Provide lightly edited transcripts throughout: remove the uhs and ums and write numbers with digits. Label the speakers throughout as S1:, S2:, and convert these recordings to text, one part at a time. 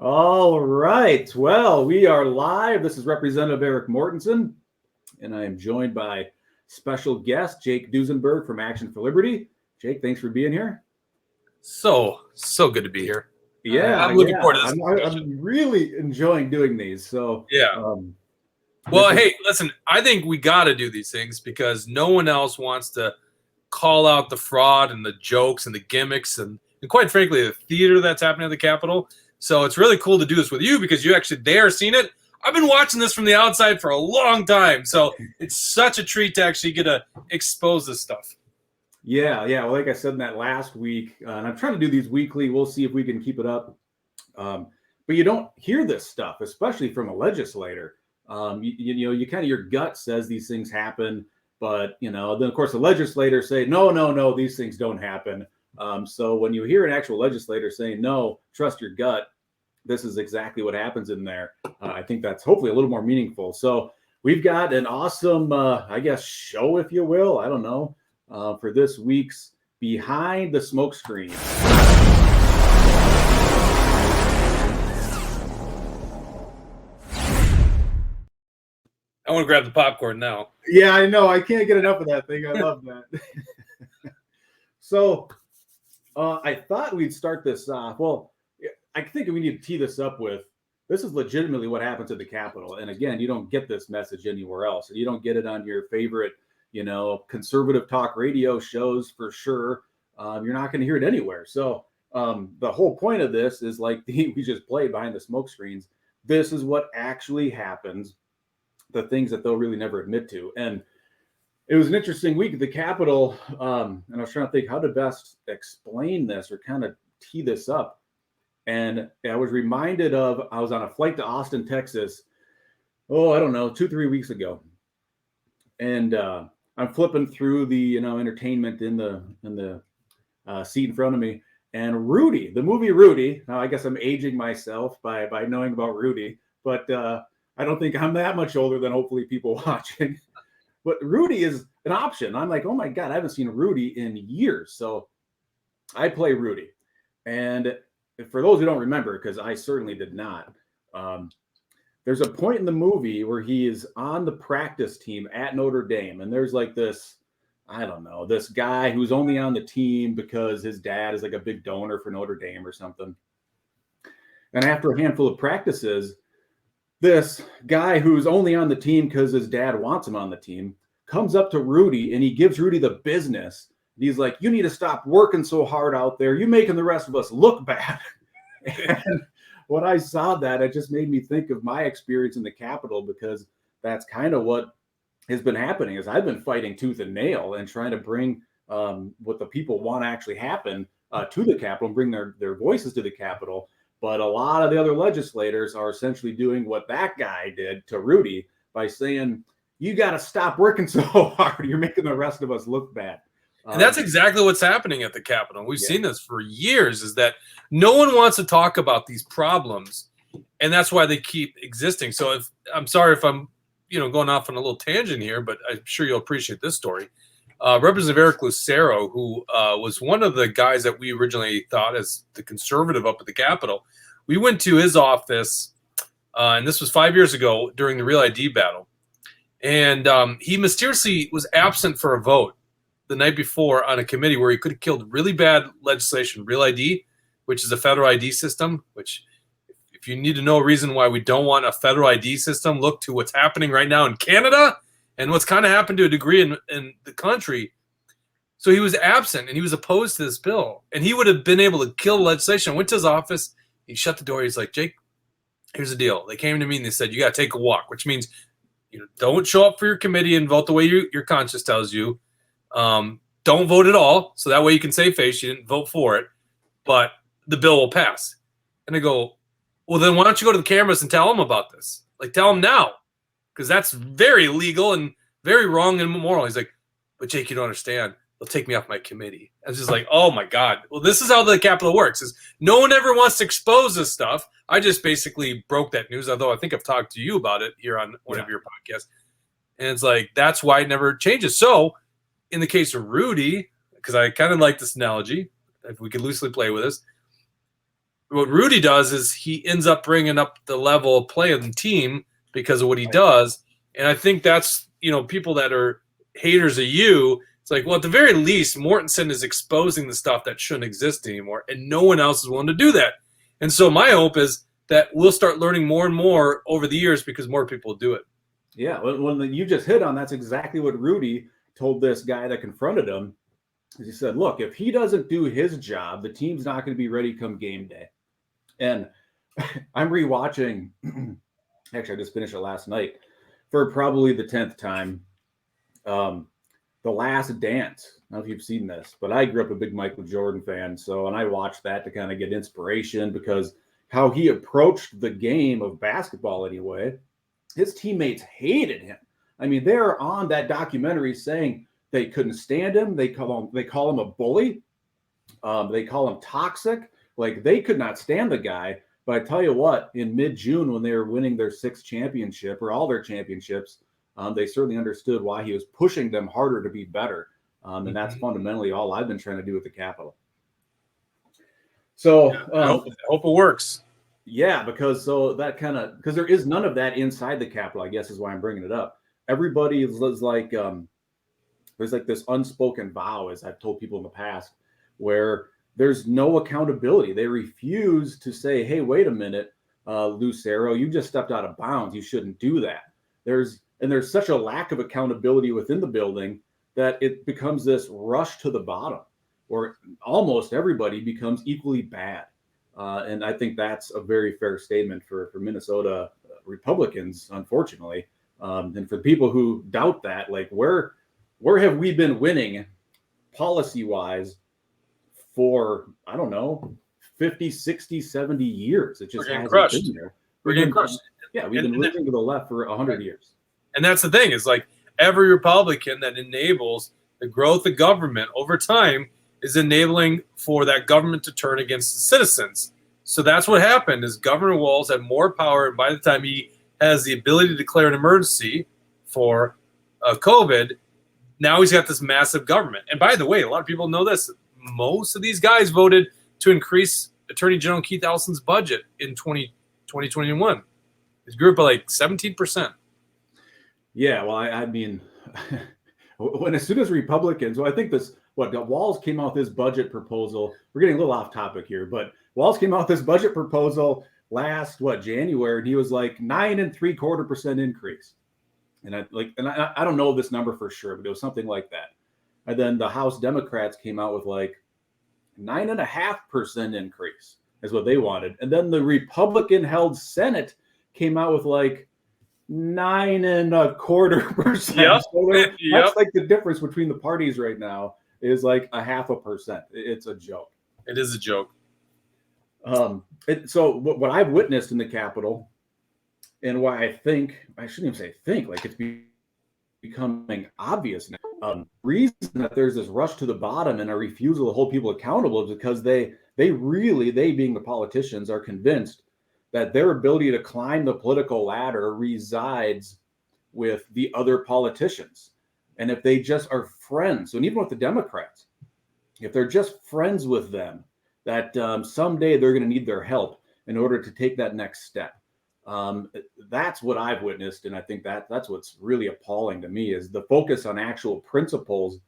S1: All right. Well, we are live. This is Representative Eric Mortensen, and I am joined by special guest Jake Dusenberg from Action for Liberty. Jake, thanks for being here.
S2: So good to be here.
S1: Yeah,
S2: I'm looking forward to this.
S1: I'm really enjoying doing these. So
S2: yeah. Well, hey, listen, I think we got to do these things because no one else wants to call out the fraud and the jokes and the gimmicks and quite frankly, the theater that's happening at the Capitol. So it's really cool to do this with you because you actually there seen it. I've been watching this from the outside for a long time. So it's such a treat to actually get to expose this stuff.
S1: Yeah. Well, like I said in that last week, and I'm trying to do these weekly. We'll see if we can keep it up. But you don't hear this stuff, especially from a legislator. You kind of your gut says these things happen, but then of course the legislators say no, these things don't happen. So when you hear an actual legislator saying no, trust your gut, this is exactly what happens in there. I think that's hopefully a little more meaningful. So we've got an awesome, show, if you will. I don't know, for this week's Behind the Smoke Screen.
S2: I want to grab the popcorn now.
S1: Yeah, I know. I can't get enough of that thing. I love that. So I thought we'd start this off. Well, I think we need to tee this up with, this is legitimately what happens at the Capitol. And again, you don't get this message anywhere else. You don't get it on your favorite, conservative talk radio shows for sure. You're not going to hear it anywhere. So the whole point of this is like we just played Behind the Smoke Screens. This is what actually happens, the things that they'll really never admit to. And it was an interesting week at the Capitol. And I was trying to think how to best explain this or kind of tee this up. And I was reminded of, I was on a flight to Austin, Texas. I don't know, 2-3 weeks ago. And I'm flipping through the, entertainment in the seat in front of me. And Rudy, the movie Rudy, now I guess I'm aging myself by knowing about Rudy, but I don't think I'm that much older than hopefully people watching. But Rudy is an option. I'm like, oh my God, I haven't seen Rudy in years. So I play Rudy. And for those who don't remember, because I certainly did not, there's a point in the movie where he is on the practice team at Notre Dame. And there's like this, I don't know, this guy who's only on the team because his dad is like a big donor for Notre Dame or something. And after a handful of practices, this guy who's only on the team because his dad wants him on the team comes up to Rudy and he gives Rudy the business. He's like, you need to stop working so hard out there. You're making the rest of us look bad. And when I saw that, it just made me think of my experience in the Capitol, because that's kind of what has been happening. Is I've been fighting tooth and nail and trying to bring what the people want to actually happen to the Capitol and bring their voices to the Capitol. But a lot of the other legislators are essentially doing what that guy did to Rudy by saying, you got to stop working so hard. You're making the rest of us look bad.
S2: And that's exactly what's happening at the Capitol. We've seen this for years, is that no one wants to talk about these problems, and that's why they keep existing. So I'm sorry if I'm going off on a little tangent here, but I'm sure you'll appreciate this story. Representative Eric Lucero, who was one of the guys that we originally thought as the conservative up at the Capitol, we went to his office, and this was 5 years ago during the Real ID battle. And he mysteriously was absent for a vote the night before on a committee where he could have killed really bad legislation, Real ID, which is a federal ID system, which if you need to know a reason why we don't want a federal ID system, look to what's happening right now in Canada and what's kind of happened to a degree in the country. So he was absent and he was opposed to this bill, and he would have been able to kill legislation. I went to his office. He shut the door. He's like, Jake, here's the deal. They came to me and they said, you got to take a walk, which means don't show up for your committee and vote the way your conscience tells you. Don't vote at all. So that way you can save face. You didn't vote for it, but the bill will pass. And I go, well, then why don't you go to the cameras and tell them about this? Like, tell them now, because that's very illegal and very wrong and immoral. He's like, but Jake, you don't understand. They'll take me off my committee. I was just like, oh my God. Well, this is how the Capitol works. Is no one ever wants to expose this stuff. I just basically broke that news, although I think I've talked to you about it here on one of your podcasts. And it's like, that's why it never changes. So in the case of Rudy, because I kind of like this analogy, if we could loosely play with this, what Rudy does is he ends up bringing up the level of play of the team because of what he does. And I think that's, people that are haters of you, it's like, well, at the very least, Mortensen is exposing the stuff that shouldn't exist anymore, and no one else is willing to do that. And so my hope is that we'll start learning more and more over the years because more people do it.
S1: Yeah, when you just hit on, that's exactly what Rudy told this guy that confronted him. He said, look, if he doesn't do his job, the team's not going to be ready come game day. And I'm rewatching, actually, I just finished it last night for probably the 10th time, The Last Dance. I don't know if you've seen this, but I grew up a big Michael Jordan fan. And I watched that to kind of get inspiration because how he approached the game of basketball anyway, his teammates hated him. I mean, they're on that documentary saying they couldn't stand him. They call him a bully. They call him toxic. Like, they could not stand the guy. But I tell you what, in mid-June when they were winning their 6th championship or all their championships, they certainly understood why he was pushing them harder to be better. And that's fundamentally all I've been trying to do with the Capitol. So
S2: I hope it works.
S1: Yeah, because there is none of that inside the Capitol, I guess is why I'm bringing it up. Everybody is like, there's like this unspoken vow, as I've told people in the past, where there's no accountability. They refuse to say, hey, wait a minute, Lucero, you just stepped out of bounds. You shouldn't do that. There's such a lack of accountability within the building that it becomes this rush to the bottom where almost everybody becomes equally bad. And I think that's a very fair statement for Minnesota Republicans, unfortunately. And for people who doubt that, like, where have we been winning policy-wise for, I don't know, 50, 60, 70 years? It just hasn't been there.
S2: We're getting crushed.
S1: Yeah, we've been losing to the left for 100 years.
S2: And that's the thing, is like every Republican that enables the growth of government over time is enabling for that government to turn against the citizens. So that's what happened, is Governor Walz had more power, and by the time he has the ability to declare an emergency for COVID, now he's got this massive government. And by the way, a lot of people know this. Most of these guys voted to increase Attorney General Keith Ellison's budget in 2021. It grew up by like 17%.
S1: Yeah, well, I mean, as soon as Republicans, I think Walz came out with his budget proposal. We're getting a little off topic here, but Walz came out with this budget proposal last January, and he was like 9.75% increase. And I don't know this number for sure, but it was something like that. And then the House Democrats came out with like 9.5% increase is what they wanted. And then the Republican-held Senate came out with like 9.25%.
S2: Yep. So
S1: that's like the difference between the parties right now is like 0.5%. It's a joke.
S2: It is a joke.
S1: So what I've witnessed in the Capitol, and why I shouldn't even say think, like it's becoming obvious now. Reason that there's this rush to the bottom and a refusal to hold people accountable is because they being the politicians, are convinced that their ability to climb the political ladder resides with the other politicians. And if they just are friends, and even with the Democrats, if they're just friends with them, that someday they're going to need their help in order to take that next step. That's what I've witnessed. And I think that's what's really appalling to me is the focus on actual principles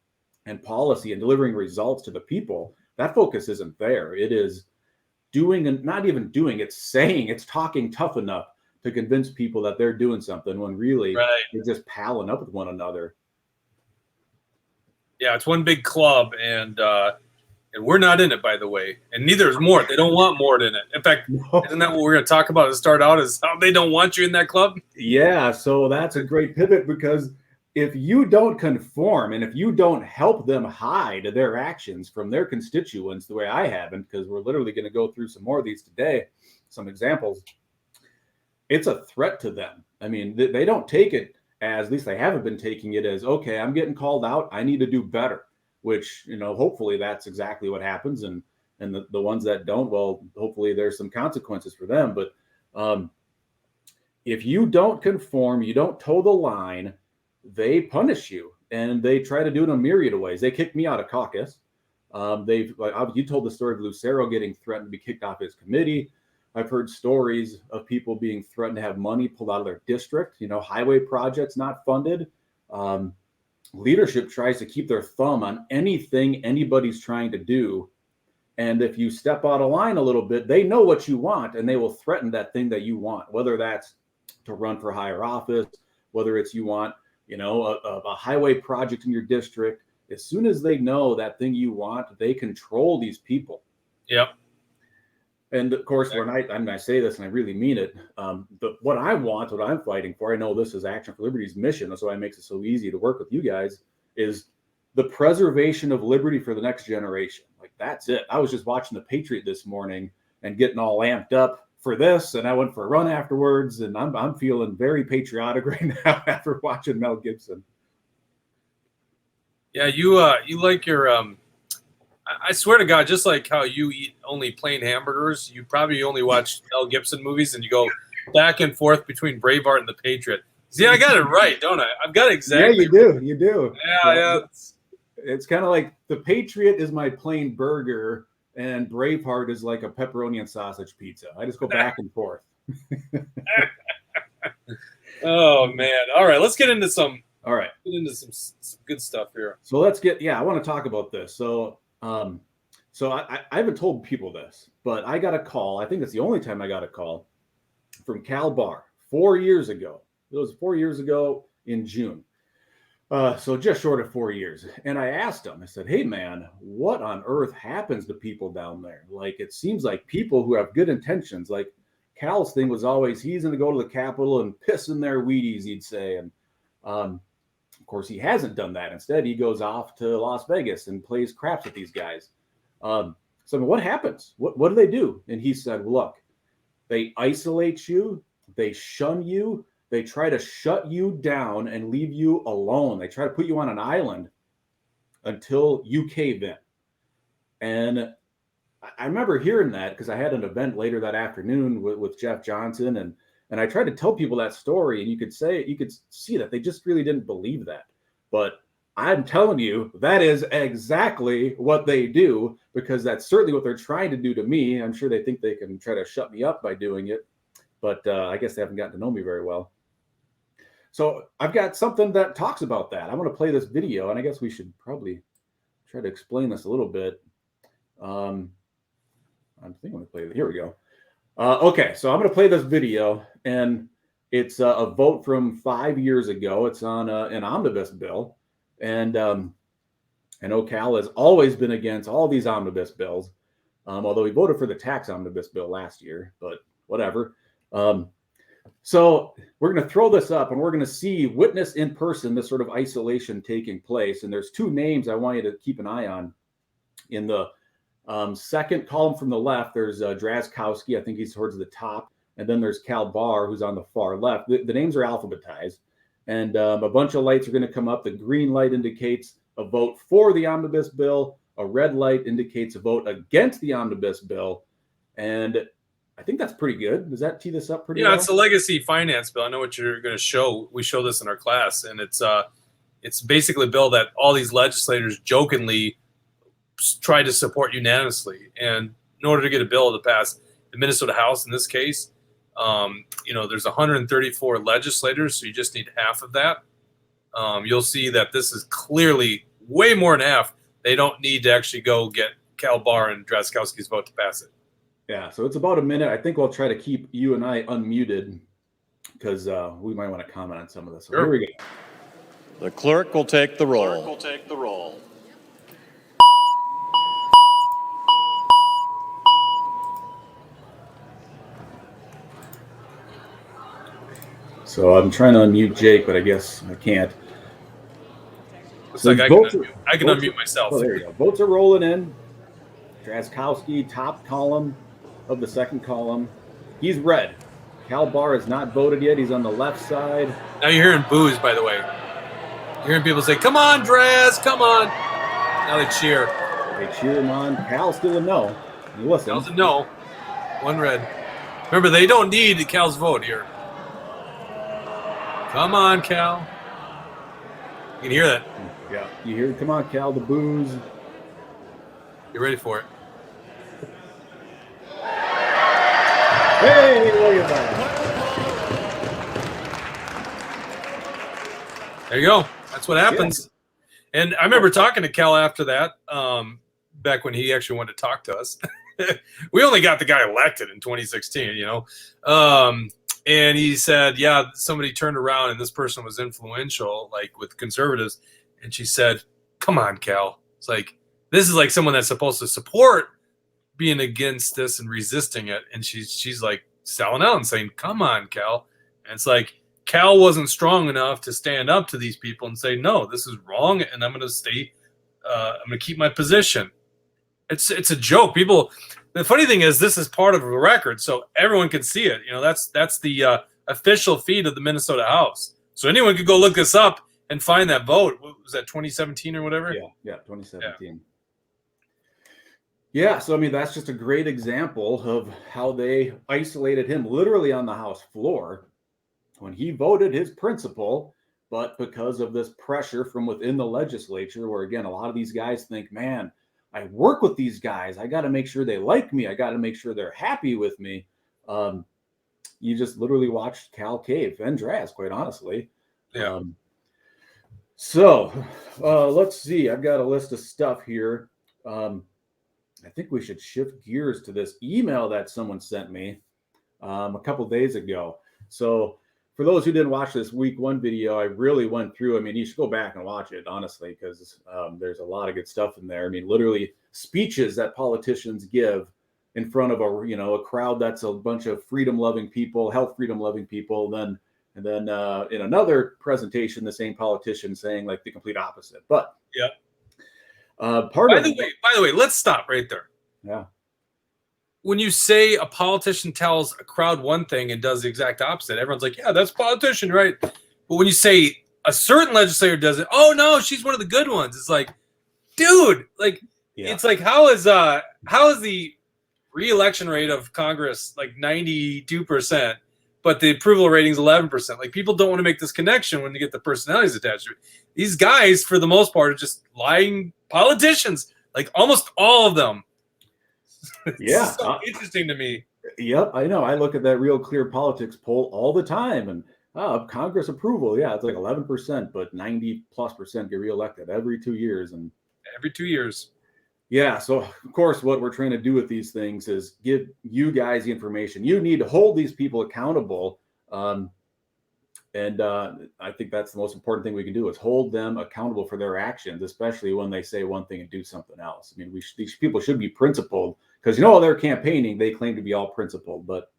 S1: and policy and delivering results to the people. That focus isn't there. It is doing, and not even doing, it's talking tough enough to convince people that they're doing something when really they're just palling up with one another.
S2: Yeah, it's one big club, and we're not in it, by the way. And neither is Mort. They don't want Mort in it. In fact, Isn't that what we're going to talk about to start out, is how they don't want you in that club?
S1: Yeah, so that's a great pivot, because if you don't conform and if you don't help them hide their actions from their constituents the way I haven't, because we're literally going to go through some more of these today, some examples, it's a threat to them. I mean, they don't take it as, at least they haven't been taking it as, okay, I'm getting called out, I need to do better, which, hopefully that's exactly what happens. And the ones that don't, well, hopefully there's some consequences for them. But if you don't conform, you don't toe the line, they punish you, and they try to do it in a myriad of ways. They kicked me out of caucus. You told the story of Lucero getting threatened to be kicked off his committee. I've heard stories of people being threatened to have money pulled out of their district, highway projects not funded. Leadership tries to keep their thumb on anything anybody's trying to do. And if you step out of line a little bit, they know what you want and they will threaten that thing that you want, whether that's to run for higher office, whether it's you want, a highway project in your district. As soon as they know that thing you want, they control these people.
S2: Yep.
S1: And of course, when I say this and I really mean it, but what I want, what I'm fighting for, I know this is Action for Liberty's mission. That's why it makes it so easy to work with you guys, is the preservation of liberty for the next generation. Like, that's it. I was just watching The Patriot this morning and getting all amped up for this, and I went for a run afterwards, and I'm feeling very patriotic right now after watching Mel Gibson.
S2: Yeah, you like your I swear to God, just like how you eat only plain hamburgers, you probably only watch Mel Gibson movies and you go back and forth between Braveheart and The Patriot. See, I got it right, don't I? I've got it exactly.
S1: Yeah, you do.
S2: Yeah.
S1: It's kind of like The Patriot is my plain burger and Braveheart is like a pepperoni and sausage pizza. I just go back and forth.
S2: Oh, man. All right, let's get into some.
S1: All right.
S2: Get into some good stuff here.
S1: So I want to talk about this. So I haven't told people this, but I got a call. I think it's the only time I got a call from Cal Barr 4 years ago. It was 4 years ago in June. So just short of 4 years. And I asked him, I said, hey man, what on earth happens to people down there? Like, it seems like people who have good intentions, like Cal's thing was always, he's going to go to the Capitol and piss in their Wheaties, he'd say. And, of course, he hasn't done that. Instead, he goes off to Las Vegas and plays craps with these guys. So what happens? What do they do? And he said, look, they isolate you. They shun you. They try to shut you down and leave you alone. They try to put you on an island until you cave in. And I remember hearing that because I had an event later that afternoon with Jeff Johnson, and I tried to tell people that story, and you could see that they just really didn't believe that. But I'm telling you, that is exactly what they do, because that's certainly what they're trying to do to me. I'm sure they think they can try to shut me up by doing it, but I guess they haven't gotten to know me very well. So I've got something that talks about that. I'm going to play this video, and I guess we should probably try to explain this a little bit. I think I'm going to play it. Here we go. Okay, so I'm going to play this video, and it's a vote from 5 years ago. It's on an omnibus bill, and I know Cal has always been against all these omnibus bills, although he voted for the tax omnibus bill last year, but whatever. So we're going to throw this up, and we're going to witness in person this sort of isolation taking place, and there's two names I want you to keep an eye on. In the second column from the left, there's Drazkowski. I think he's towards the top. And then there's Cal Barr, who's on the far left. The names are alphabetized. And a bunch of lights are going to come up. The green light indicates a vote for the omnibus bill. A red light indicates a vote against the omnibus bill. And I think that's pretty good. Does that tee this up pretty well?
S2: Yeah, it's a legacy finance bill. I know what you're going to show. We show this in our class. And it's basically a bill that all these legislators jokingly try to support unanimously. And in order to get a bill to pass the Minnesota House in this case, there's 134 legislators, so you just need half of that. You'll see that this is clearly way more than half. They don't need to actually go get Cal Barr and Drazkowski's vote to pass it.
S1: Yeah, so it's about a minute. I think we'll try to keep you and I unmuted because we might want to comment on some of this. So Here we go.
S3: The clerk will take the roll.
S1: So I'm trying to unmute Jake, but I guess I can't.
S2: Looks like I can unmute myself.
S1: Oh, there you go. Votes are rolling in. Drazkowski, top column of the second column. He's red. Cal Barr has not voted yet. He's on the left side.
S2: Now you're hearing boos, by the way. You're hearing people say, come on, Draz, come on. Now they cheer.
S1: They cheer him on. Cal's still a no. You listen.
S2: Cal's a no. One red. Remember, they don't need Cal's vote here. Come on, Cal. You can hear that.
S1: Yeah, you hear, come on, Cal, the boos.
S2: Get ready for it.
S1: Hey, look at that.
S2: There you go. That's what happens. Yeah. And I remember talking to Cal after that, back when he actually wanted to talk to us. We only got the guy elected in 2016, and he said, yeah, somebody turned around and this person was influential, like with conservatives. And she said, come on, Cal. It's like, this is like someone that's supposed to support being against this and resisting it. And she's like selling out and saying, come on, Cal. And it's like, Cal wasn't strong enough to stand up to these people and say, no, this is wrong. And I'm going to stay, I'm going to keep my position. It's a joke. People, the funny thing is this is part of a record, so everyone can see it. That's the official feed of the Minnesota House. So anyone could go look this up and find that vote. What was that, 2017 or whatever?
S1: Yeah, 2017. Yeah, so I mean, that's just a great example of how they isolated him literally on the House floor when he voted his principle, but because of this pressure from within the legislature, where again, a lot of these guys think, man, I work with these guys. I got to make sure they like me. I got to make sure they're happy with me. You just literally watched Cal cave and Draz, quite honestly.
S2: Yeah.
S1: So let's see. I've got a list of stuff here. I think we should shift gears to this email that someone sent me a couple days ago. So for those who didn't watch this week one video, I really went through. I mean, you should go back and watch it, honestly, because there's a lot of good stuff in there. I mean, literally speeches that politicians give in front of a crowd that's a bunch of freedom-loving people, health freedom-loving people. And then in another presentation, the same politician saying like the complete opposite. But
S2: yeah.
S1: By
S2: the way, let's stop right there.
S1: Yeah.
S2: When you say a politician tells a crowd one thing and does the exact opposite, everyone's like, yeah, that's politician, right? But when you say a certain legislator does it, oh no, she's one of the good ones. It's like, dude, like, It's like, how is the re-election rate of Congress like 92%, but the approval rating is 11%? Like, people don't want to make this connection when you get the personalities attached to it. These guys, for the most part, are just lying politicians, like almost all of them.
S1: Yeah,
S2: it's so interesting to me.
S1: Yep, I know. I look at that Real Clear Politics poll all the time, and Congress approval, yeah, it's like 11%, but 90+% get reelected every 2 years, and
S2: every 2 years.
S1: Yeah, so of course, what we're trying to do with these things is give you guys the information. You need to hold these people accountable, and I think that's the most important thing we can do is hold them accountable for their actions, especially when they say one thing and do something else. I mean, these people should be principled, because they're campaigning, they claim to be all principled, but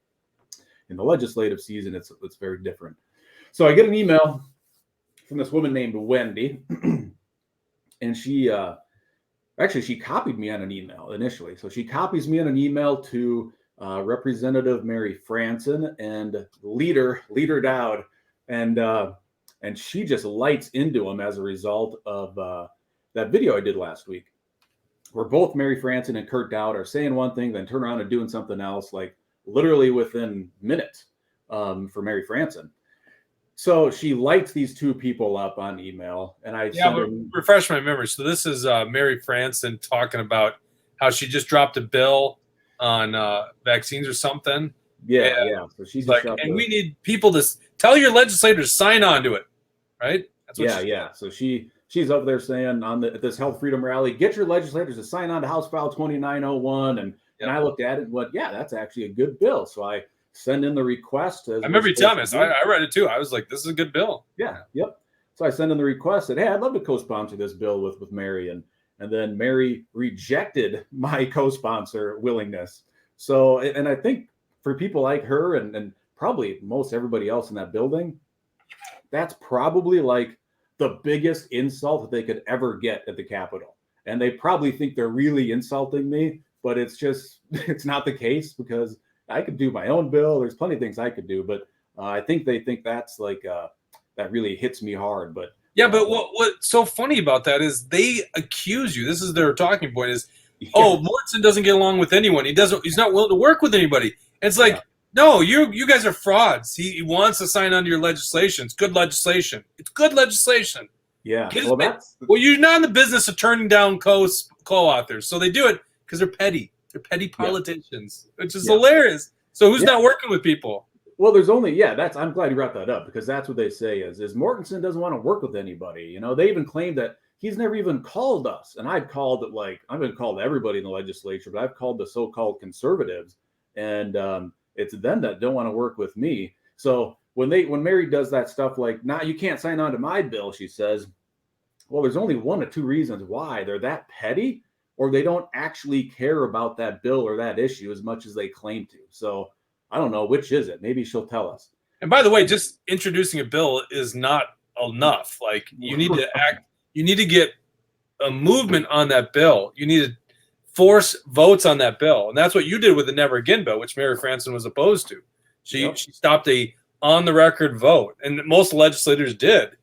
S1: in the legislative season, it's very different. So I get an email from this woman named Wendy, and she copied me on an email initially. So she copies me on an email to Representative Mary Franson and Leader Daudt, and she just lights into them as a result of that video I did last week, where both Mary Franson and Kurt Daudt are saying one thing, then turn around and doing something else, like literally within minutes for Mary Franson. So she lights these two people up on email, and
S2: refresh my memory. So this is Mary Franson talking about how she just dropped a bill on vaccines or something.
S1: Yeah. So she's
S2: like, and we need people to tell your legislators sign on to it, right?
S1: That's what So she's up there saying at this health freedom rally, get your legislators to sign on to House File 2901, and I looked at it and went, yeah, that's actually a good bill. So I send in the request.
S2: I remember you telling us. I read it too. I was like, this is a good bill.
S1: Yeah. Yep. So I sent in the request, said, hey, I'd love to co-sponsor this bill with Mary. And then Mary rejected my co-sponsor willingness. So, and I think for people like her and probably most everybody else in that building, that's probably like the biggest insult that they could ever get at the Capitol. And they probably think they're really insulting me, but it's not the case, because I could do my own bill. There's plenty of things I could do, but I think they think that's like that really hits me hard. But
S2: yeah, but what's so funny about that is they accuse you. This is their talking point: is Morrison doesn't get along with anyone. He's not willing to work with anybody. And it's like, no, you guys are frauds. He wants to sign on to your legislation. It's good legislation. It's good legislation.
S1: Yeah.
S2: Well, you're not in the business of turning down co-authors, so they do it because they're petty. They're petty politicians, which is
S1: Yeah.
S2: hilarious. So who's not working with people?
S1: Well, there's only I'm glad you brought that up, because that's what they say is Mortensen doesn't want to work with anybody. You know, they even claim that he's never even called us, and I've called it, like, I've been called everybody in the legislature, but I've called the so-called conservatives, and it's them that don't want to work with me. So when Mary does that stuff, like, nah, you can't sign on to my bill, she says, well, there's only one or two reasons why. They're that petty, or they don't actually care about that bill or that issue as much as they claim to. So I don't know, which is it. Maybe she'll tell us.
S2: And by the way, just introducing a bill is not enough. Like, you need to you need to get a movement on that bill. You need to force votes on that bill. And that's what you did with the Never Again bill, which Mary Franson was opposed to. She stopped a on the record vote, and most legislators did.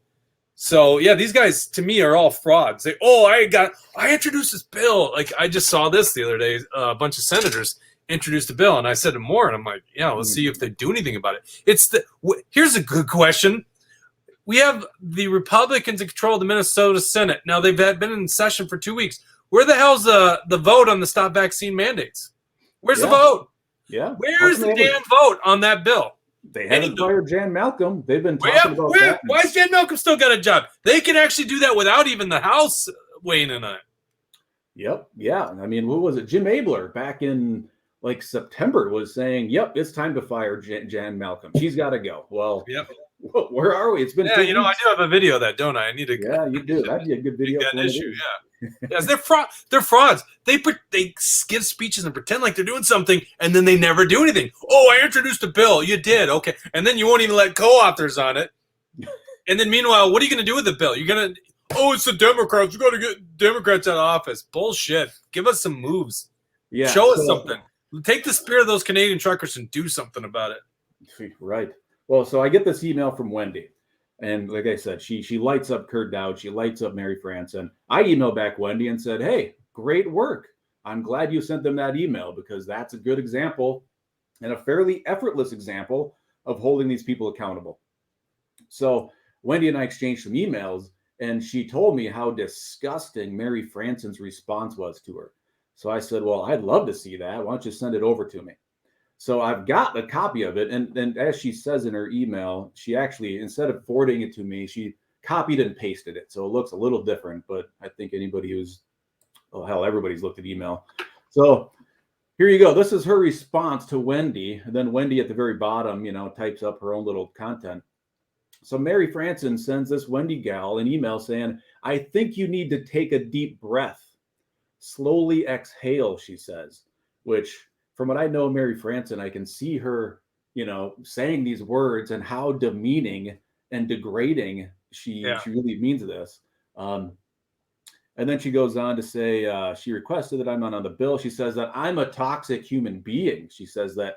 S2: So yeah, these guys to me are all frauds. They, I introduced this bill. Like, I just saw this the other day. A bunch of senators introduced a bill, and I said more, and I'm like, yeah, let's see if they do anything about it. Here's a good question. We have the Republicans in control of the Minnesota Senate. Now, they've been in session for 2 weeks. Where the hell's the vote on the stop vaccine mandates? Where's the vote?
S1: Yeah.
S2: Where's the damn vote on that bill?
S1: They haven't fired Jan Malcolm. They've been talking about that.
S2: Why has Jan Malcolm still got a job? They can actually do that without even the House weighing in on it.
S1: Yep. Yeah. I mean, what was it? Jim Abler back in like September was saying, yep, it's time to fire Jan Malcolm. She's got to go. Well, where are we? It's been 2 weeks.
S2: I do have a video of that, don't I? I need to.
S1: Yeah, you do. That'd be a good video.
S2: That issue, yes, they're frauds. They give speeches and pretend like they're doing something, and then they never do anything. Oh, I introduced a bill. You did, okay, and then you won't even let co-authors on it. And then meanwhile, what are you going to do with the bill? You're going to, it's the Democrats. You got to get Democrats out of office. Bullshit. Give us some moves.
S1: Yeah,
S2: show us something. Take the spirit of those Canadian truckers and do something about it.
S1: Right. Well, so I get this email from Wendy. And like I said, she lights up Kurt Daudt. She lights up Mary Franson. I emailed back Wendy and said, hey, great work. I'm glad you sent them that email, because that's a good example and a fairly effortless example of holding these people accountable. So Wendy and I exchanged some emails, and she told me how disgusting Mary Franson's response was to her. So I said, well, I'd love to see that. Why don't you send it over to me? So I've got a copy of it. And as she says in her email, she actually, instead of forwarding it to me, she copied and pasted it. So it looks a little different, but I think anybody who's, everybody's looked at email. So here you go. This is her response to Wendy. And then Wendy at the very bottom, types up her own little content. So Mary Franson sends this Wendy gal an email saying, I think you need to take a deep breath. Slowly exhale, she says, which from what I know, Mary Franson, I can see her, saying these words and how demeaning and degrading she really means this. And then she goes on to say she requested that I'm not on the bill. She says that I'm a toxic human being. She says that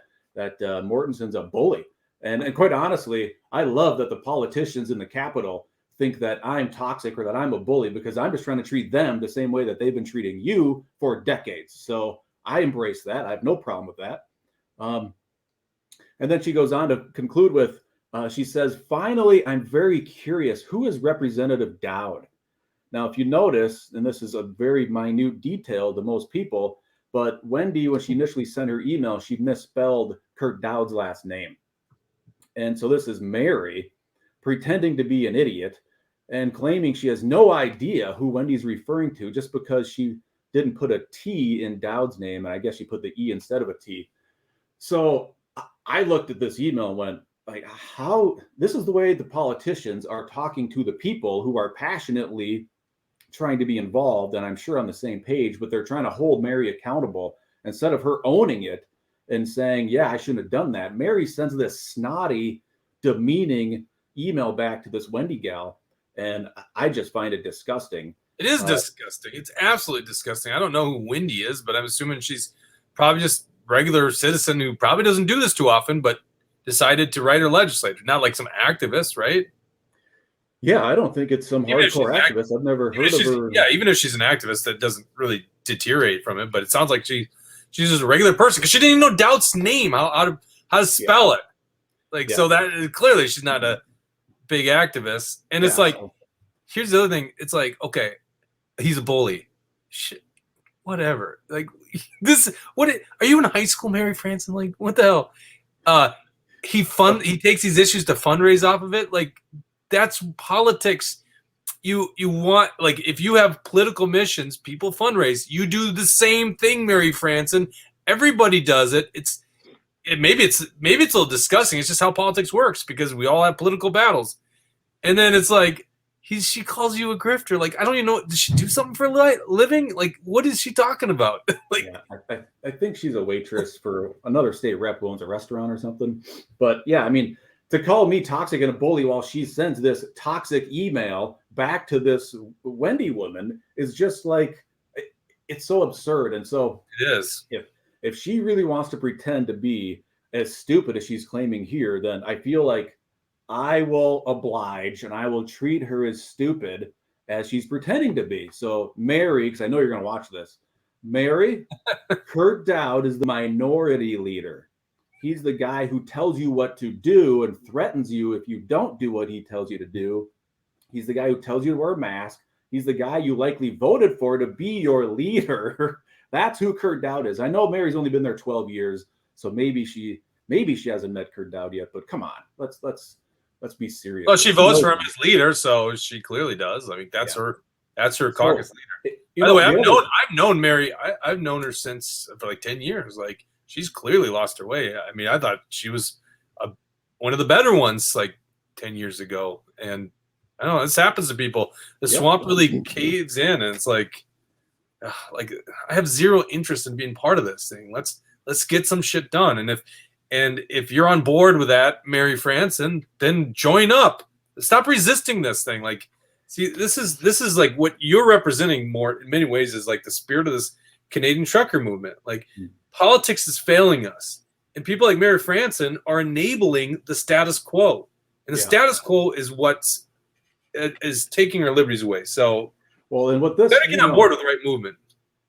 S1: Mortensen's a bully. And quite honestly, I love that the politicians in the Capitol think that I'm toxic or that I'm a bully, because I'm just trying to treat them the same way that they've been treating you for decades. So I embrace that. I have no problem with that. And then she goes on to conclude with, she says, finally, I'm very curious, who is Representative Daudt? Now, if you notice, and this is a very minute detail to most people, but Wendy, when she initially sent her email, she misspelled Kurt Daudt's last name. And so this is Mary pretending to be an idiot and claiming she has no idea who Wendy's referring to just because she didn't put a T in Dowd's name, and I guess she put the E instead of a T. So I looked at this email and went, like, how this is the way the politicians are talking to the people who are passionately trying to be involved, and I'm sure on the same page, but they're trying to hold Mary accountable instead of her owning it and saying, yeah, I shouldn't have done that. Mary sends this snotty, demeaning email back to this Wendy gal, and I just find it disgusting.
S2: It is disgusting. It's absolutely disgusting. I don't know who Wendy is, but I'm assuming she's probably just regular citizen who probably doesn't do this too often, but decided to write her legislator. Not like some activist, right?
S1: Yeah, I don't think it's some hardcore activist. I've never heard of her.
S2: Yeah, even if she's an activist, that doesn't really deteriorate from it. But it sounds like she's just a regular person, because she didn't even know Doubt's name, how to spell it. Like, so that clearly she's not a big activist. And it's like, here's the other thing. It's like, okay, he's a bully. Shit. whatever. Like this, are you in high school, Mary Franson? Like, what the hell? He takes these issues to fundraise off of it. Like, that's politics. You want, like, if you have political missions, people fundraise. You do the same thing, Mary Franson. Everybody does it. Maybe it's a little disgusting. It's just how politics works because we all have political battles. And then it's like she calls you a grifter. Like, I don't even know. Does she do something for a living? Like, what is she talking about? Like,
S1: yeah, I think she's a waitress for another state rep who owns a restaurant or something. But yeah, I mean, to call me toxic and a bully while she sends this toxic email back to this Wendy woman is just like, it's so absurd. And so
S2: it is.
S1: If she really wants to pretend to be as stupid as she's claiming here, then I feel like I will oblige and I will treat her as stupid as she's pretending to be. So Mary, because I know you're going to watch this, Mary, Kurt Daudt is the minority leader. He's the guy who tells you what to do and threatens you if you don't do what he tells you to do. He's the guy who tells you to wear a mask. He's the guy you likely voted for to be your leader. That's who Kurt Daudt is. I know Mary's only been there 12 years, so maybe she hasn't met Kurt Daudt yet. But come on, let's be serious.
S2: Well, she votes for him as leader, so she clearly does. I mean, that's her caucus leader. By the way, I've known Mary. I've known her for like 10 years. Like, she's clearly lost her way. I mean, I thought she was one of the better ones like 10 years ago. And I don't know, this happens to people. The swamp really caves in, and it's like I have zero interest in being part of this thing. Let's get some shit done. And if you're on board with that, Mary Franson, then join up. Stop resisting this thing. Like, see, this is like what you're representing more in many ways is like the spirit of this Canadian trucker movement. Like, politics is failing us, and people like Mary Franson are enabling the status quo, and the status quo is what's taking our liberties away. So,
S1: well, and what this
S2: better get on board with the right movement.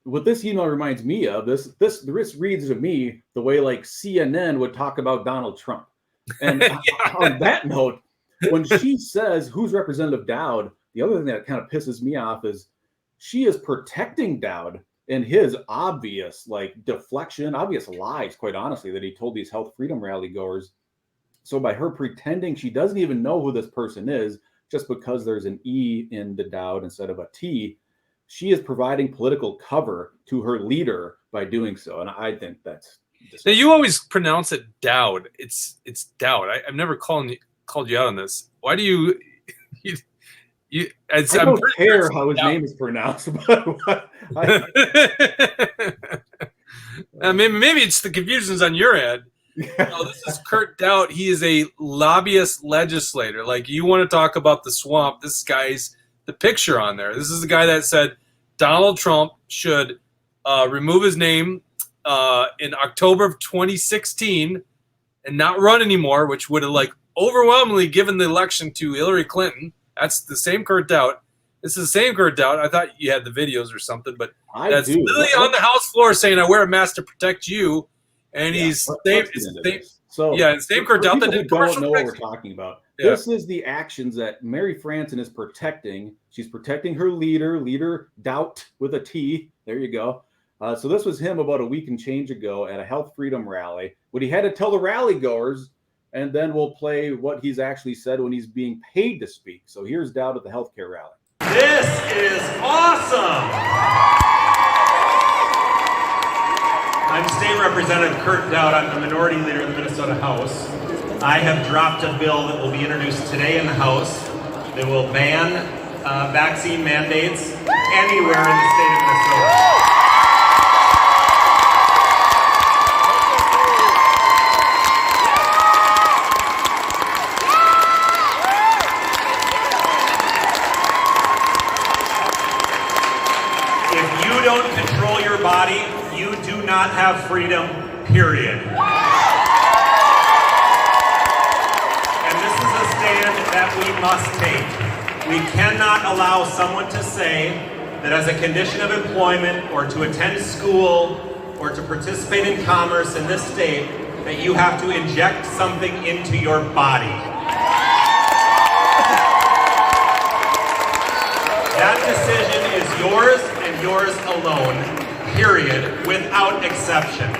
S1: What this email reminds me of, this reads to me the way like CNN would talk about Donald Trump. And on that note, when she says who's Representative Daudt, the other thing that kind of pisses me off is she is protecting Daudt in his obvious like deflection, obvious lies, quite honestly, that he told these health freedom rally goers. So by her pretending she doesn't even know who this person is, just because there's an E in the Daudt instead of a T, she is providing political cover to her leader by doing so. And I think that's
S2: now, you always pronounce it Daudt. It's Daudt. I've never called you out on this. Why do you I
S1: don't care how his name is pronounced, but
S2: maybe it's the confusion's on your end. No, this is Kurt Daudt. He is a lobbyist legislator. Like, you want to talk about the swamp, this guy's the picture on there. This is the guy that said Donald Trump should remove his name in October of 2016 and not run anymore, which would have like overwhelmingly given the election to Hillary Clinton. That's the same Kurt Daudt. This is the same Kurt Daudt. I thought you had the videos or something, but that's literally on the House floor saying, "I wear a mask to protect you." And he's same Kurt Daudt that did
S1: don't know what we're talking about. Yeah. This is the actions that Mary Franson is protecting. She's protecting her leader Daudt with a T. There you go. So this was him about a week and change ago at a health freedom rally. What he had to tell the rally goers, and then we'll play what he's actually said when he's being paid to speak. So here's Daudt at the healthcare rally.
S4: This is awesome. I'm State Representative Kurt Daudt. I'm the minority leader in the Minnesota House. I have dropped a bill that will be introduced today in the House that will ban vaccine mandates anywhere in the state of Minnesota. If you don't control your body, you do not have freedom, period. And this is a stand that we must take. We cannot allow someone to say that as a condition of employment or to attend school or to participate in commerce in this state that you have to inject something into your body. That decision is yours and yours alone. period, without exception.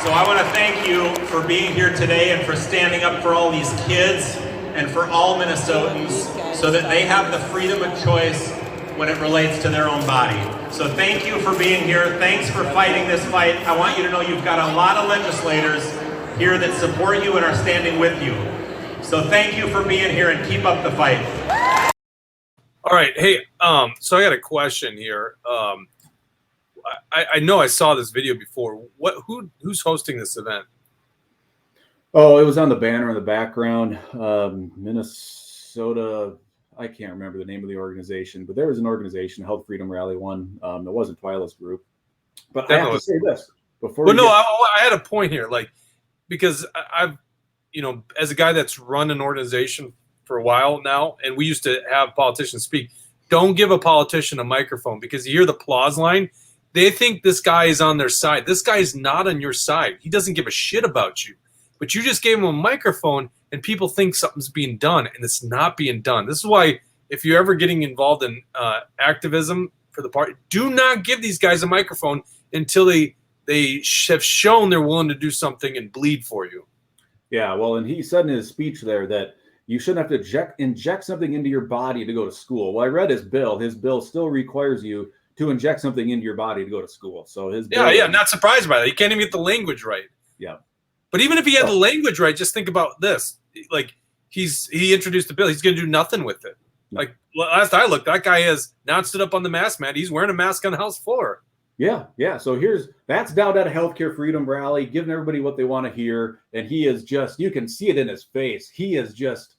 S4: So I want to thank you for being here today and for standing up for all these kids and for all Minnesotans so that they have the freedom of choice when it relates to their own body. So thank you for being here. Thanks for fighting this fight. I want you to know you've got a lot of legislators here that support you and are standing with you. So thank you for being here and keep up the fight.
S2: All right. Hey, so I got a question here. I know I saw this video before. Who's hosting this event?
S1: Oh, it was on the banner in the background. Minnesota, I can't remember the name of the organization, but there was an organization, Health Freedom Rally one. It wasn't Twilight's group. But I have to say this before.
S2: Well, I had a point here, like, because I've, as a guy that's run an organization for a while now, and we used to have politicians speak. Don't give a politician a microphone, because you hear the applause line. They think this guy is on their side. This guy is not on your side. He doesn't give a shit about you. But you just gave him a microphone, and people think something's being done, and it's not being done. This is why, if you're ever getting involved in activism for the party, do not give these guys a microphone until they have shown they're willing to do something and bleed for you.
S1: Yeah, well, and he said in his speech there that you shouldn't have to inject something into your body to go to school. Well, I read his bill. His bill still requires you to inject something into your body to go to school. So his bill,
S2: not surprised by that. He can't even get the language right.
S1: Yeah.
S2: But even if he had the language right, just think about this. Like, he introduced the bill. He's going to do nothing with it. Like, last I looked, that guy has not stood up on the mask mat. He's wearing a mask on the House floor.
S1: Yeah. So that's Daudt at a healthcare freedom rally, giving everybody what they want to hear. And he is just, you can see it in his face. He is just,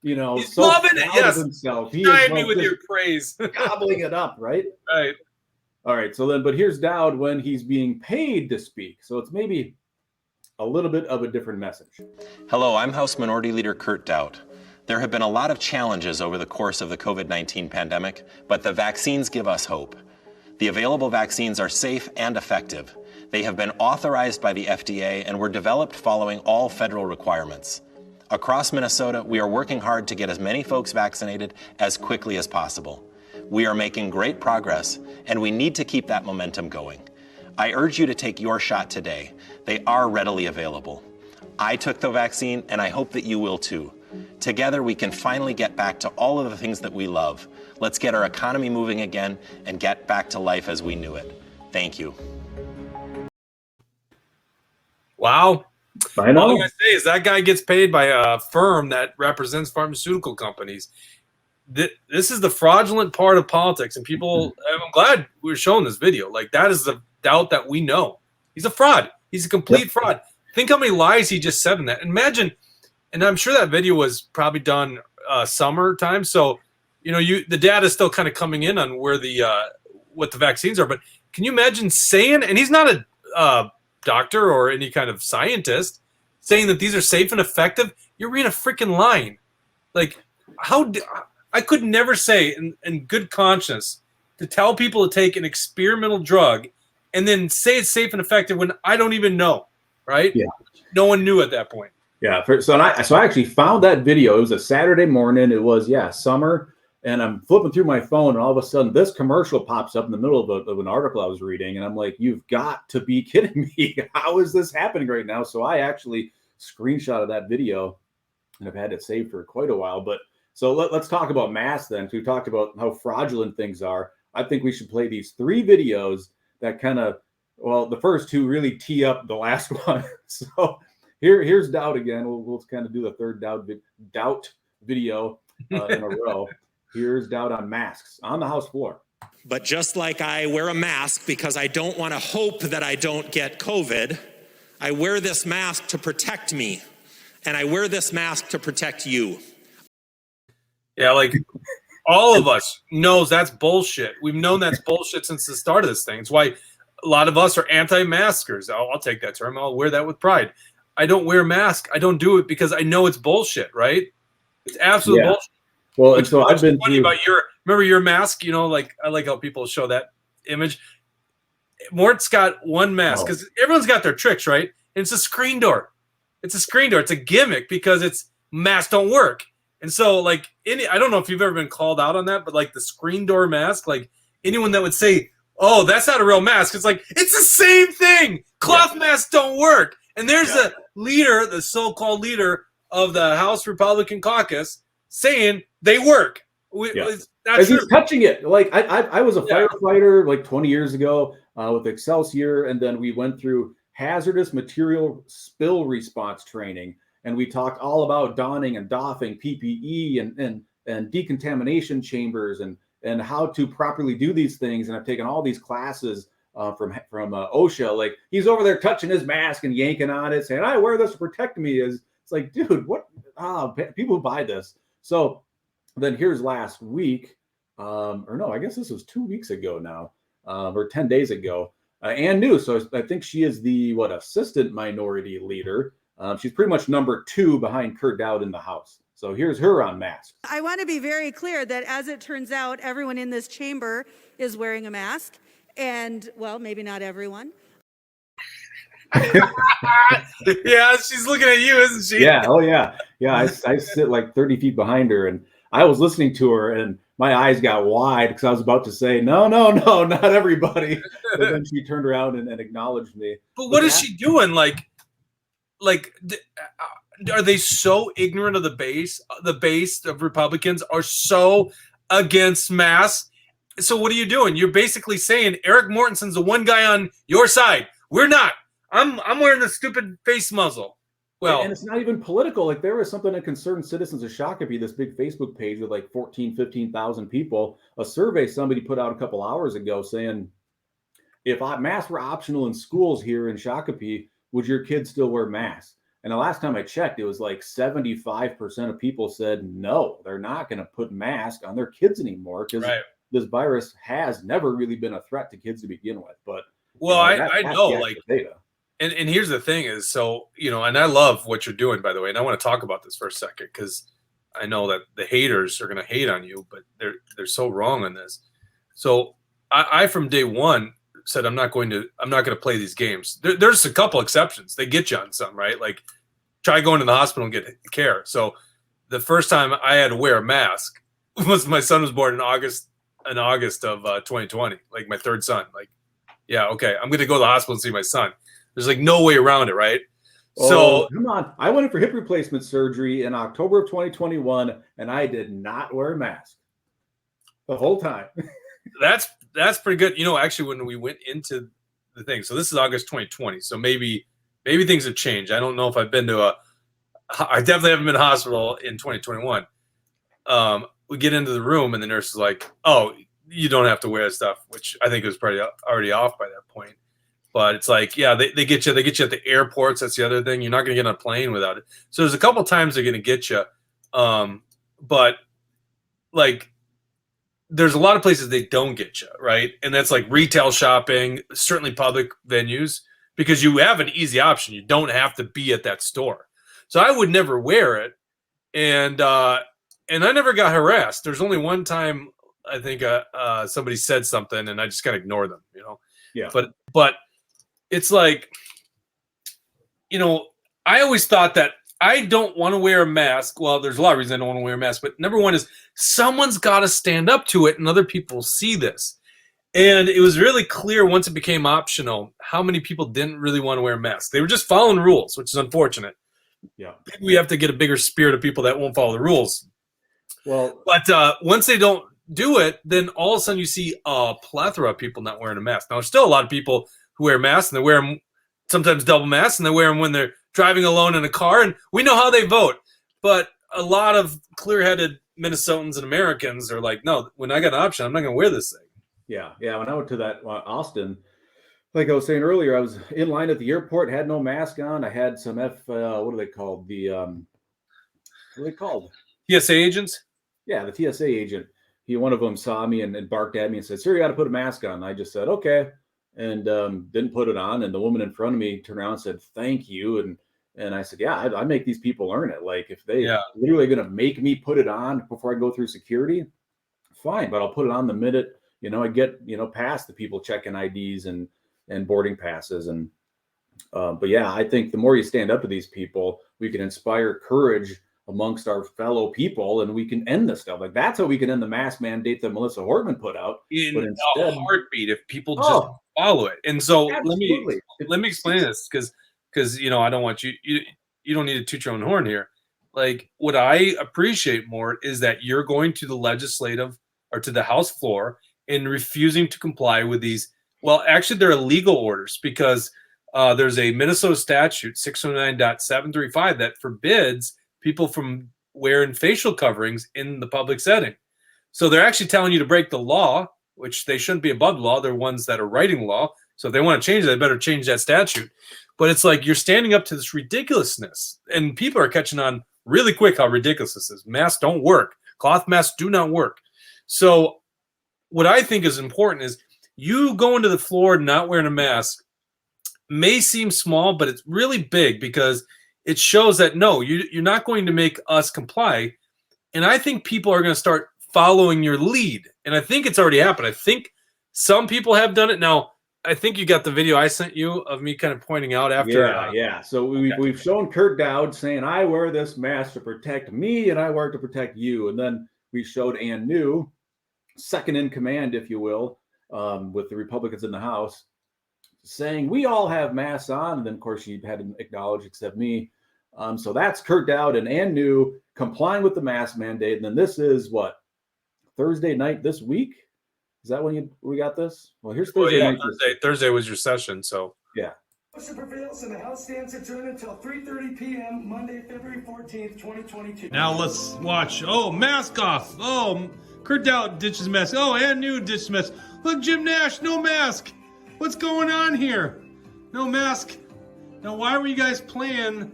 S2: he's
S1: so
S2: loving it. Yes.
S1: Himself. He
S2: Guide
S1: is
S2: me with your praise.
S1: gobbling it up, right?
S2: Right.
S1: All right. So then, but here's Daudt when he's being paid to speak. So it's maybe a little bit of a different message.
S5: Hello, I'm House Minority Leader Kurt Daudt. There have been a lot of challenges over the course of the COVID-19 pandemic, but the vaccines give us hope. The available vaccines are safe and effective. They have been authorized by the FDA and were developed following all federal requirements. Across Minnesota, we are working hard to get as many folks vaccinated as quickly as possible. We are making great progress, and we need to keep that momentum going. I urge you to take your shot today. They are readily available. I took the vaccine, and I hope that you will too. Together, we can finally get back to all of the things that we love. Let's get our economy moving again and get back to life as we knew it. Thank you.
S2: Wow.
S1: I know.
S2: All I'm going to say is that guy gets paid by a firm that represents pharmaceutical companies. This is the fraudulent part of politics, and people, I'm glad we were showing this video. Like, that is the Daudt that we know. He's a fraud. He's a complete fraud. Think how many lies he just said in that. Imagine, and I'm sure that video was probably done summertime, so the data is still kind of coming in on where what the vaccines are. But can you imagine saying, and he's not a doctor or any kind of scientist, saying that these are safe and effective? You're reading a freaking line. Like, I could never say in good conscience to tell people to take an experimental drug and then say it's safe and effective when I don't even know, right?
S1: Yeah.
S2: No one knew at that point.
S1: Yeah. So I actually found that video. It was a Saturday morning. It was, summer. And I'm flipping through my phone, and all of a sudden this commercial pops up in the middle of an article I was reading. And I'm like, you've got to be kidding me. How is this happening right now? So I actually screenshotted that video, and I've had it saved for quite a while. But so let's talk about masks then. We talked about how fraudulent things are. I think we should play these 3 videos that kind of, the first 2 really tee up the last one. So here's Daudt again. We'll kind of do the third Daudt video in a row. Here's Daudt on masks on the House floor.
S6: But just like I wear a mask because I don't want to hope that I don't get COVID, I wear this mask to protect me, and I wear this mask to protect you.
S2: Yeah, like all of us knows that's bullshit. We've known that's bullshit since the start of this thing. It's why a lot of us are anti-maskers. I'll take that term. I'll wear that with pride. I don't wear a mask. I don't do it because I know it's bullshit, right? It's absolute bullshit.
S1: Well, and so I've been
S2: funny about remember your mask, like I like how people show that image. Mort's got one mask because everyone's got their tricks, right? And it's a screen door. It's a screen door. It's a gimmick because it's masks don't work. And so like I don't know if you've ever been called out on that, but like the screen door mask, like anyone that would say, oh, that's not a real mask. It's like, it's the same thing. Cloth masks don't work. And there's a leader, the so-called leader of the House Republican caucus saying they work. It's not
S1: As
S2: true.
S1: he's touching it. Like I was a firefighter like 20 years ago with Excelsior, and then we went through hazardous material spill response training, and we talked all about donning and doffing PPE and decontamination chambers and how to properly do these things. And I've taken all these classes from OSHA. Like, he's over there touching his mask and yanking on it, saying, "I wear this to protect me." It's like, dude, what? People buy this. So then here's last week, or no, I guess this was 2 weeks ago now, or 10 days ago. Ann New. So I think she is the assistant minority leader. She's pretty much number 2 behind Kurt Daudt in the House. So here's her on masks.
S7: I want to be very clear that, as it turns out, everyone in this chamber is wearing a mask. And, well, maybe not everyone.
S2: Yeah, she's looking at you, isn't she?
S1: Yeah. Oh, yeah. Yeah. I sit like 30 feet behind her, and I was listening to her, and my eyes got wide because I was about to say, no, not everybody. But then she turned around and acknowledged me.
S2: But what is she doing? Like, are they so ignorant of the base? The base of Republicans are so against masks. So what are you doing? You're basically saying Eric Mortensen's the one guy on your side. We're not. I'm wearing the stupid face muzzle. Well,
S1: and it's not even political. Like, there was something in Concerned Citizens of Shakopee, this big Facebook page with like 15,000 people, a survey somebody put out a couple hours ago saying, if masks were optional in schools here in Shakopee, would your kids still wear masks? And the last time I checked, it was like 75% of people said no, they're not going to put masks on their kids anymore, because this virus has never really been a threat to kids to begin with. But
S2: well, I know, like, data. And here's the thing is, so, and I love what you're doing, by the way, and I want to talk about this for a second, because I know that the haters are going to hate on you, but they're so wrong on this. So I from day one said I'm not going to play these games. There's a couple exceptions. They get you on some, right? Like, try going to the hospital and get care. So the first time I had to wear a mask was my son was born in August of 2020, like my third son. Like, yeah, okay, I'm going to go to the hospital and see my son. There's like no way around it, right? So
S1: come on. I went in for hip replacement surgery in October of 2021, and I did not wear a mask the whole time. That's pretty good.
S2: Actually, when we went into the thing, so this is August 2020. So maybe things have changed. I don't know if I've been to I definitely haven't been to hospital in 2021. We get into the room, and the nurse is like, "Oh, you don't have to wear stuff," which I think was probably already off by that point. But it's like, yeah, they get you. They get you at the airports. That's the other thing. You're not going to get on a plane without it. So there's a couple times they're going to get you. But like, there's a lot of places they don't get you, right? And that's like retail shopping, certainly public venues, because you have an easy option. You don't have to be at that store. So I would never wear it, and I never got harassed. There's only one time I think somebody said something, and I just gotta ignore them,
S1: Yeah.
S2: But it's like, I always thought that I don't want to wear a mask. Well, there's a lot of reasons I don't want to wear a mask, but number one is someone's got to stand up to it, and other people see this. And it was really clear once it became optional how many people didn't really want to wear masks. They were just following rules, which is unfortunate.
S1: Yeah.
S2: Maybe we have to get a bigger spirit of people that won't follow the rules.
S1: Well,
S2: but once they don't do it, then all of a sudden you see a plethora of people not wearing a mask. Now, there's still a lot of people who wear masks, and they wear them sometimes double masks, and they wear them when they're driving alone in a car, and we know how they vote. But a lot of clear-headed Minnesotans and Americans are like, no, when I got an option, I'm not going to wear this thing.
S1: Yeah. When I went to that Austin, like I was saying earlier, I was in line at the airport, had no mask on. I had some what are they called? What are they called?
S2: TSA agents?
S1: Yeah, the TSA agent. One of them saw me and barked at me and said, "Sir, you got to put a mask on." And I just said, "Okay," and didn't put it on. And the woman in front of me turned around and said, "Thank you." And I said, "Yeah, I make these people earn it. Like, if they literally going to make me put it on before I go through security, fine, but I'll put it on the minute I get past the people checking IDs and boarding passes." And but yeah, I think the more you stand up to these people, we can inspire courage amongst our fellow people, and we can end this stuff. Like, that's how we can end the mask mandate that Melissa Hortman put out.
S2: In a heartbeat, if people just follow it. And so let me explain this, because you know, I don't want you don't need to toot your own horn here. Like, what I appreciate more is that you're going to the legislative or to the House floor and refusing to comply with these. Well, actually, they're illegal orders, because there's a Minnesota statute 609.735 that forbids people from wearing facial coverings in the public setting. So they're actually telling you to break the law, which they shouldn't be above the law. They're ones that are writing the law. So if they want to change it, they better change that statute. But it's like you're standing up to this ridiculousness, and people are catching on really quick how ridiculous this is. Masks don't work. Cloth masks do not work. So what I think is important is you going to the floor not wearing a mask may seem small, but it's really big, because it shows that, no, you're not going to make us comply. And I think people are going to start following your lead. And I think it's already happened. I think some people have done it. Now, I think you got the video I sent you of me kind of pointing out after.
S1: Yeah. So we've shown Kurt Daudt saying, I wear this mask to protect me, and I wear it to protect you. And then we showed Ann New, second in command, if you will, with the Republicans in the House, saying we all have masks on. And then, of course, she had to acknowledge except me. So that's Kurt Daudt and Ann New complying with the mask mandate. And then this is what, Thursday night this week? Is that when we got this? Well, here's Thursday night.
S2: Thursday was your session, so.
S1: Yeah.
S8: Motion prevails and the House stands adjourned until 3:30 p.m. Monday, February 14th, 2022.
S9: Now let's watch. Oh, mask off. Oh, Kurt Daudt ditches mask. Oh, Ann New ditches mask. Look, Jim Nash, no mask. What's going on here? No mask. Now, why were you guys playing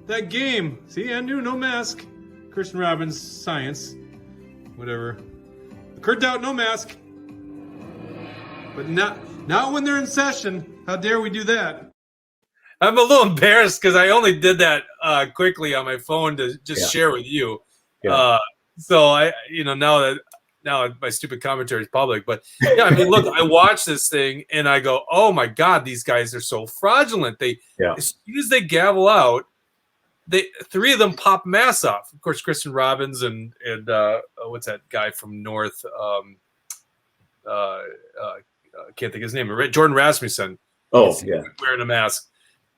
S9: that game? See, Ann New, no mask. Christian Robbins, science. Whatever. Kurt Daudt, no mask. But not when they're in session. How dare we do that?
S2: I'm a little embarrassed because I only did that quickly on my phone to just share with you. Yeah. So I, now my stupid commentary is public, but yeah, I mean, look, I watch this thing and I go, oh my God, these guys are so fraudulent. As soon as they gavel out, three of them pop masks off. Of course, Kristen Robbins and what's that guy from North? Can't think of his name. Jordan Rasmussen.
S1: Oh, yeah,
S2: wearing a mask.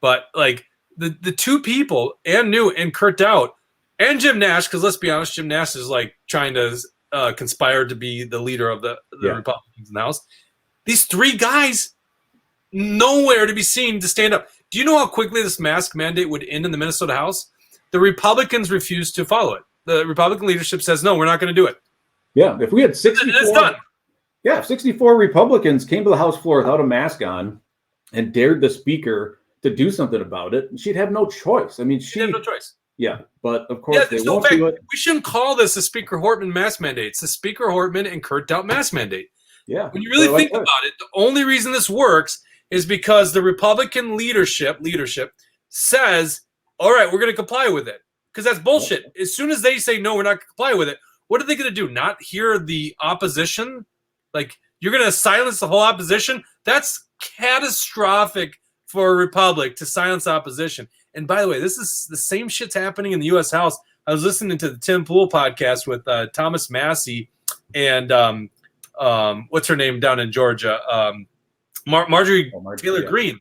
S2: But like the two people, Ann New and Kurt Daudt, and Jim Nash, because let's be honest, Jim Nash is like trying to conspire to be the leader of the Republicans in the House. These three guys, nowhere to be seen to stand up. Do you know how quickly this mask mandate would end in the Minnesota House? The Republicans refuse to follow it. The Republican leadership says, no, we're not going to do it.
S1: Yeah, if we had 64,
S2: it's done.
S1: Yeah, 64 Republicans came to the House floor without a mask on and dared the speaker to do something about it, she'd have no choice. I mean, she'd have
S2: no choice.
S1: Yeah, but of course they won't do it.
S2: We shouldn't call this a Speaker Hortman mask mandate. It's a Speaker Hortman and Kurt Daudt mask mandate.
S1: Yeah.
S2: When you really think about it, the only reason this works is because the Republican leadership says, all right, we're going to comply with it. Because that's bullshit. As soon as they say, no, we're not going to comply with it, what are they going to do? Not hear the opposition? Like, you're going to silence the whole opposition? That's catastrophic for a republic to silence opposition. And by the way, this is the same shit's happening in the U.S. House. I was listening to the Tim Pool podcast with Thomas Massey and what's her name down in Georgia? Marjorie Taylor Greene,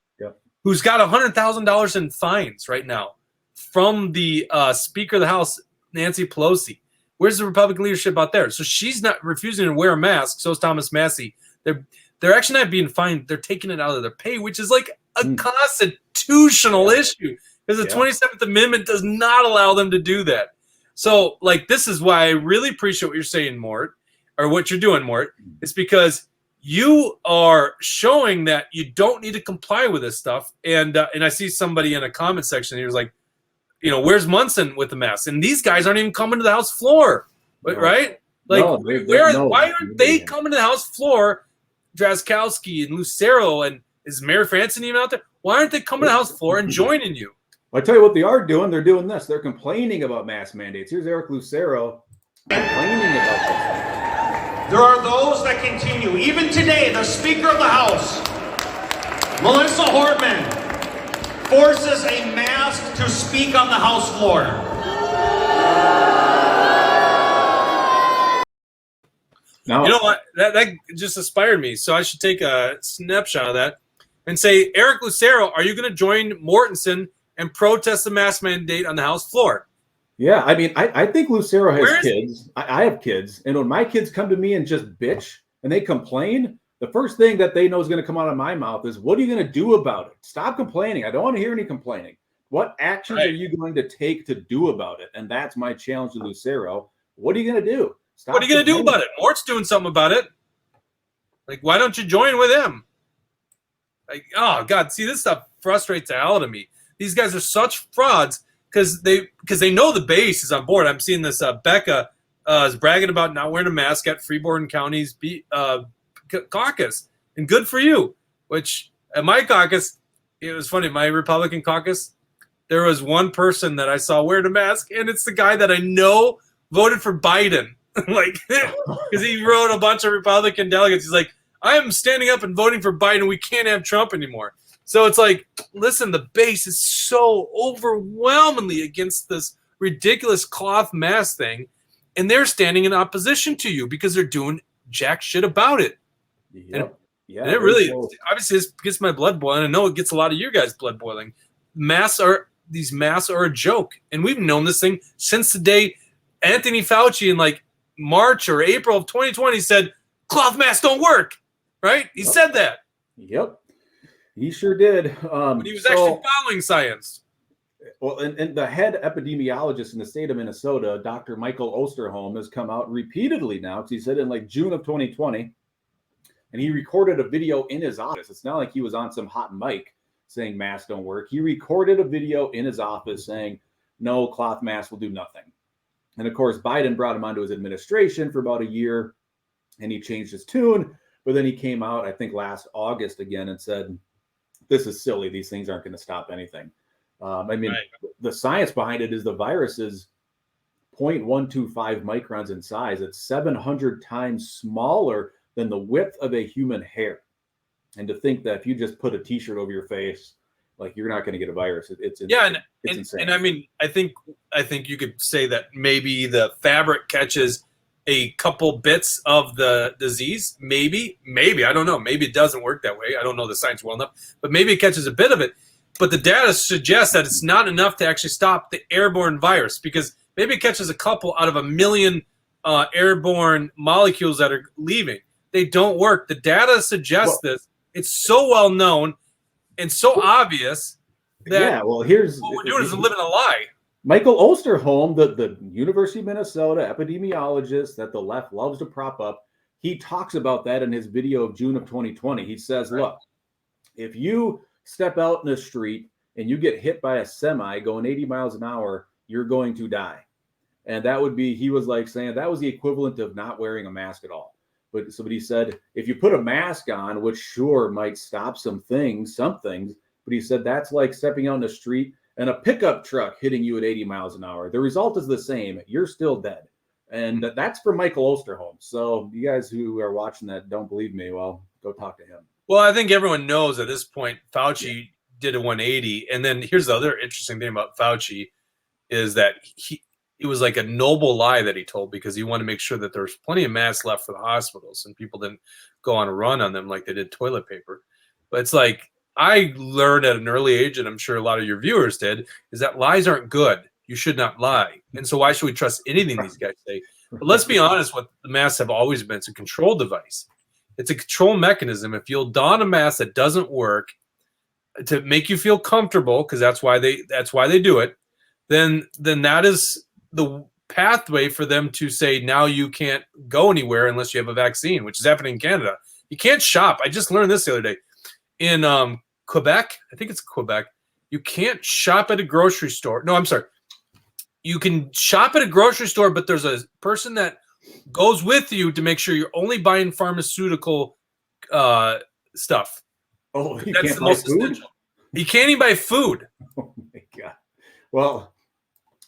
S2: who's got $100,000 in fines right now from the Speaker of the House, Nancy Pelosi. Where's the Republican leadership out there? So she's not refusing to wear a mask. So is Thomas Massey. They're actually not being fined. They're taking it out of their pay, which is like a constitutional issue because the 27th Amendment does not allow them to do that. So, like, this is why I really appreciate what you're saying, Mort, or what you're doing, Mort. It's because you are showing that you don't need to comply with this stuff. And I see somebody in a comment section here was like, where's Munson with the mask? And these guys aren't even coming to the House floor, right? Like, why aren't they coming to the House floor? Drazkowski and Lucero and is Mayor Franson even out there? Why aren't they coming to the House floor and joining you?
S1: Well, I tell you what they are doing. They're doing this. They're complaining about mask mandates. Here's Eric Lucero complaining about this.
S4: There are those that continue. Even today, the Speaker of the House, Melissa Hortman, forces a mask to speak on the House floor.
S1: Now,
S2: You know what? That just inspired me. So I should take a snapshot of that and say, Eric Lucero, are you going to join Mortensen and protest the mask mandate on the House floor?
S1: yeah, I mean, I think Lucero has
S2: Where is
S1: kids. I have kids. And when my kids come to me and just bitch and they complain, the first thing that they know is going to come out of my mouth is, what are you going to do about it? Stop complaining. I don't want to hear any complaining. What actions are you going to take to do about it? And that's my challenge to Lucero. What are you going to do? Stop
S2: What are you going to do about it? Mort's doing something about it. Like, why don't you join with him? Like, oh, God, see, this stuff frustrates the hell out of me. These guys are such frauds because they know the base is on board. I'm seeing this Becca is bragging about not wearing a mask at Freeborn County's caucus. And good for you. Which, at my caucus, it was funny, my Republican caucus, there was one person that I saw wearing a mask, and it's the guy that I know voted for Biden. Like, because he wrote a bunch of Republican delegates. He's like, I am standing up and voting for Biden. We can't have Trump anymore. So it's like, listen, the base is so overwhelmingly against this ridiculous cloth mask thing, and they're standing in opposition to you because they're doing jack shit about it.
S1: Yep.
S2: And it really, obviously, this gets my blood boiling. I know it gets a lot of you guys' blood boiling. These masks are a joke, and we've known this thing since the day Anthony Fauci in like March or April of 2020 said cloth masks don't work, right? He said that.
S1: Yep, he sure did.
S2: But he was actually following science.
S1: Well, and the head epidemiologist in the state of Minnesota, Dr. Michael Osterholm, has come out repeatedly now, because he said in like June of 2020, and he recorded a video in his office. It's not like he was on some hot mic saying masks don't work. He recorded a video in his office saying, no, cloth masks will do nothing. And of course, Biden brought him onto his administration for about a year, and he changed his tune. But then he came out, I think last August again, and said, this is silly. These things aren't going to stop anything. The science behind it is the virus is 0.125 microns in size. It's 700 times smaller than the width of a human hair. And to think that if you just put a T-shirt over your face, like, you're not going to get a virus. It's insane.
S2: And I mean, I think you could say that maybe the fabric catches a couple bits of the disease. Maybe I don't know. Maybe it doesn't work that way. I don't know the science well enough, but maybe it catches a bit of it. But the data suggests that it's not enough to actually stop the airborne virus, because maybe it catches a couple out of 1 million airborne molecules that are leaving. They don't work. The data suggests this. It's so well known and so obvious that what we're doing is living a lie.
S1: Michael Osterholm, the University of Minnesota epidemiologist that the left loves to prop up, he talks about that in his video of June of 2020. He says, look, if you step out in the street and you get hit by a semi going 80 miles an hour, you're going to die. And that would be, he was like saying that was the equivalent of not wearing a mask at all. But he said, if you put a mask on, which sure might stop some things, but he said that's like stepping out in the street and a pickup truck hitting you at 80 miles an hour. The result is the same. You're still dead. And that's for Michael Osterholm. So you guys who are watching that don't believe me, well, go talk to him.
S2: Well, I think everyone knows at this point Fauci did a 180. And then here's the other interesting thing about Fauci is that it was like a noble lie that he told, because he wanted to make sure that there was plenty of masks left for the hospitals and people didn't go on a run on them like they did toilet paper. But it's like, I learned at an early age, and I'm sure a lot of your viewers did, is that lies aren't good. You should not lie. And so why should we trust anything these guys say? But let's be honest, what the masks have always been, it's a control device. It's a control mechanism. If you'll don a mask that doesn't work to make you feel comfortable, because that's why they do it, then that is the pathway for them to say, now you can't go anywhere unless you have a vaccine, which is happening in Canada. You can't shop. I just learned this the other day. In Quebec, I think it's Quebec, you can't shop at a grocery store. No, I'm sorry. You can shop at a grocery store, but there's a person that goes with you to make sure you're only buying pharmaceutical stuff.
S1: Oh, you
S2: that's
S1: can't
S2: the
S1: buy
S2: most
S1: food?
S2: essential. You can't even buy food.
S1: Oh my God. Well,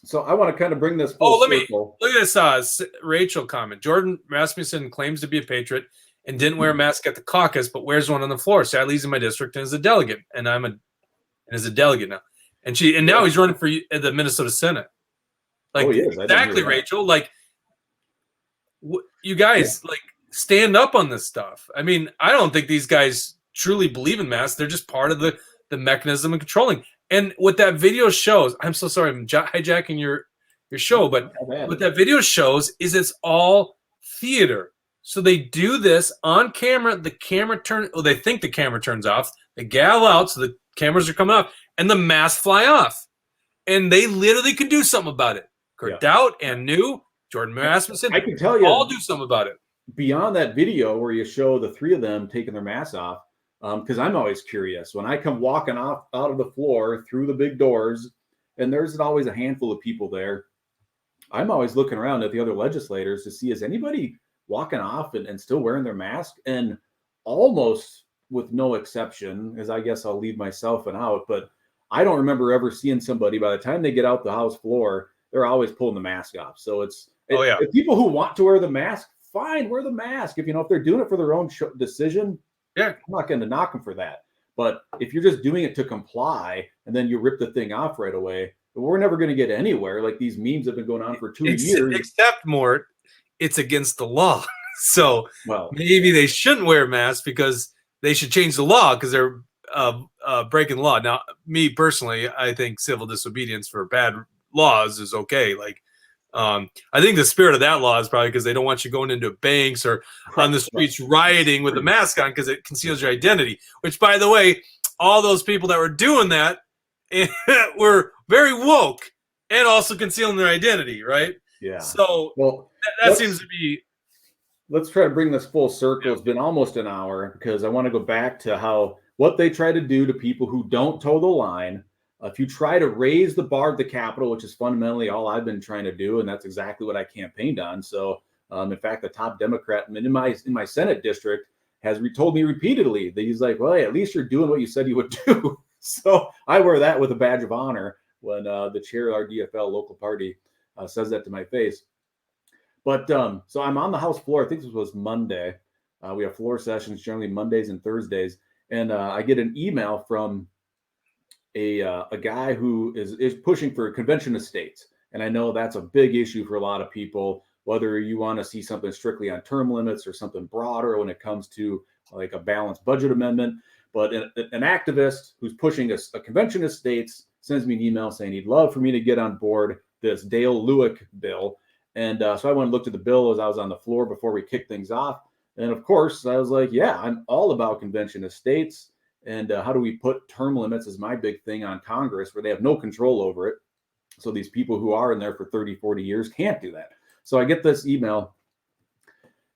S1: so I want to kind of bring this full circle.
S2: Look at this Rachel comment. Jordan Rasmussen claims to be a patriot and didn't wear a mask at the caucus, but wears one on the floor. Sadly, he's in my district and is a delegate, and is a delegate now. And now he's running for the Minnesota Senate. Like,
S1: Oh, he is. I didn't
S2: exactly,
S1: hear that.
S2: Rachel. Like, you guys, like, stand up on this stuff. I mean, I don't think these guys truly believe in masks. They're just part of the mechanism of controlling. And what that video shows, I'm so sorry, I'm hijacking your show, but what that video shows is it's all theater. So they do this on camera. The camera they think the camera turns off. They gal out, so the cameras are coming off, and the masks fly off. And they literally could do something about it. Kurt Daudt and Jordan Rasmussen,
S1: I can tell you,
S2: all do something about it.
S1: Beyond that video where you show the three of them taking their masks off, because I'm always curious. When I come walking out of the floor through the big doors, and there's always a handful of people there, I'm always looking around at the other legislators to see, is anybody walking off and still wearing their mask? And almost with no exception, as I guess I'll leave myself out, but I don't remember ever seeing somebody, by the time they get out the House floor, they're always pulling the mask off. So if people who want to wear the mask, fine, wear the mask. If they're doing it for their own decision, I'm not going to knock them for that. But if you're just doing it to comply and then you rip the thing off right away, we're never going to get anywhere. Like, these memes have been going on for 2 years.
S2: Except, Mort, it's against the law. So maybe they shouldn't wear masks, because they should change the law, because they're breaking the law. Now, me personally, I think civil disobedience for bad laws is okay. Like, I think the spirit of that law is probably because they don't want you going into banks or on the streets rioting with a mask on, because it conceals your identity. Which, by the way, all those people that were doing that were very woke and also concealing their identity, right?
S1: Yeah.
S2: So that seems to be.
S1: Let's try to bring this full circle. It's been almost an hour, because I want to go back to what they try to do to people who don't toe the line. If you try to raise the bar of the Capitol, which is fundamentally all I've been trying to do, and that's exactly what I campaigned on. So, in fact, the top Democrat in my Senate district has told me repeatedly that he's like, well, hey, at least you're doing what you said you would do. So I wear that with a badge of honor when the chair of our DFL local party says that to my face. But so I'm on the House floor. I think this was Monday. We have floor sessions generally Mondays and Thursdays. And I get an email from a guy who is pushing for a convention of states. And I know that's a big issue for a lot of people, whether you want to see something strictly on term limits or something broader when it comes to like a balanced budget amendment. But an activist who's pushing a convention of states sends me an email saying he'd love for me to get on board this Dale Lewick bill. And so I went and looked at the bill as I was on the floor before we kicked things off. And of course, I was like, yeah, I'm all about convention of states. And how do we put term limits is my big thing on Congress, where they have no control over it. So these people who are in there for 30, 40 years can't do that. So I get this email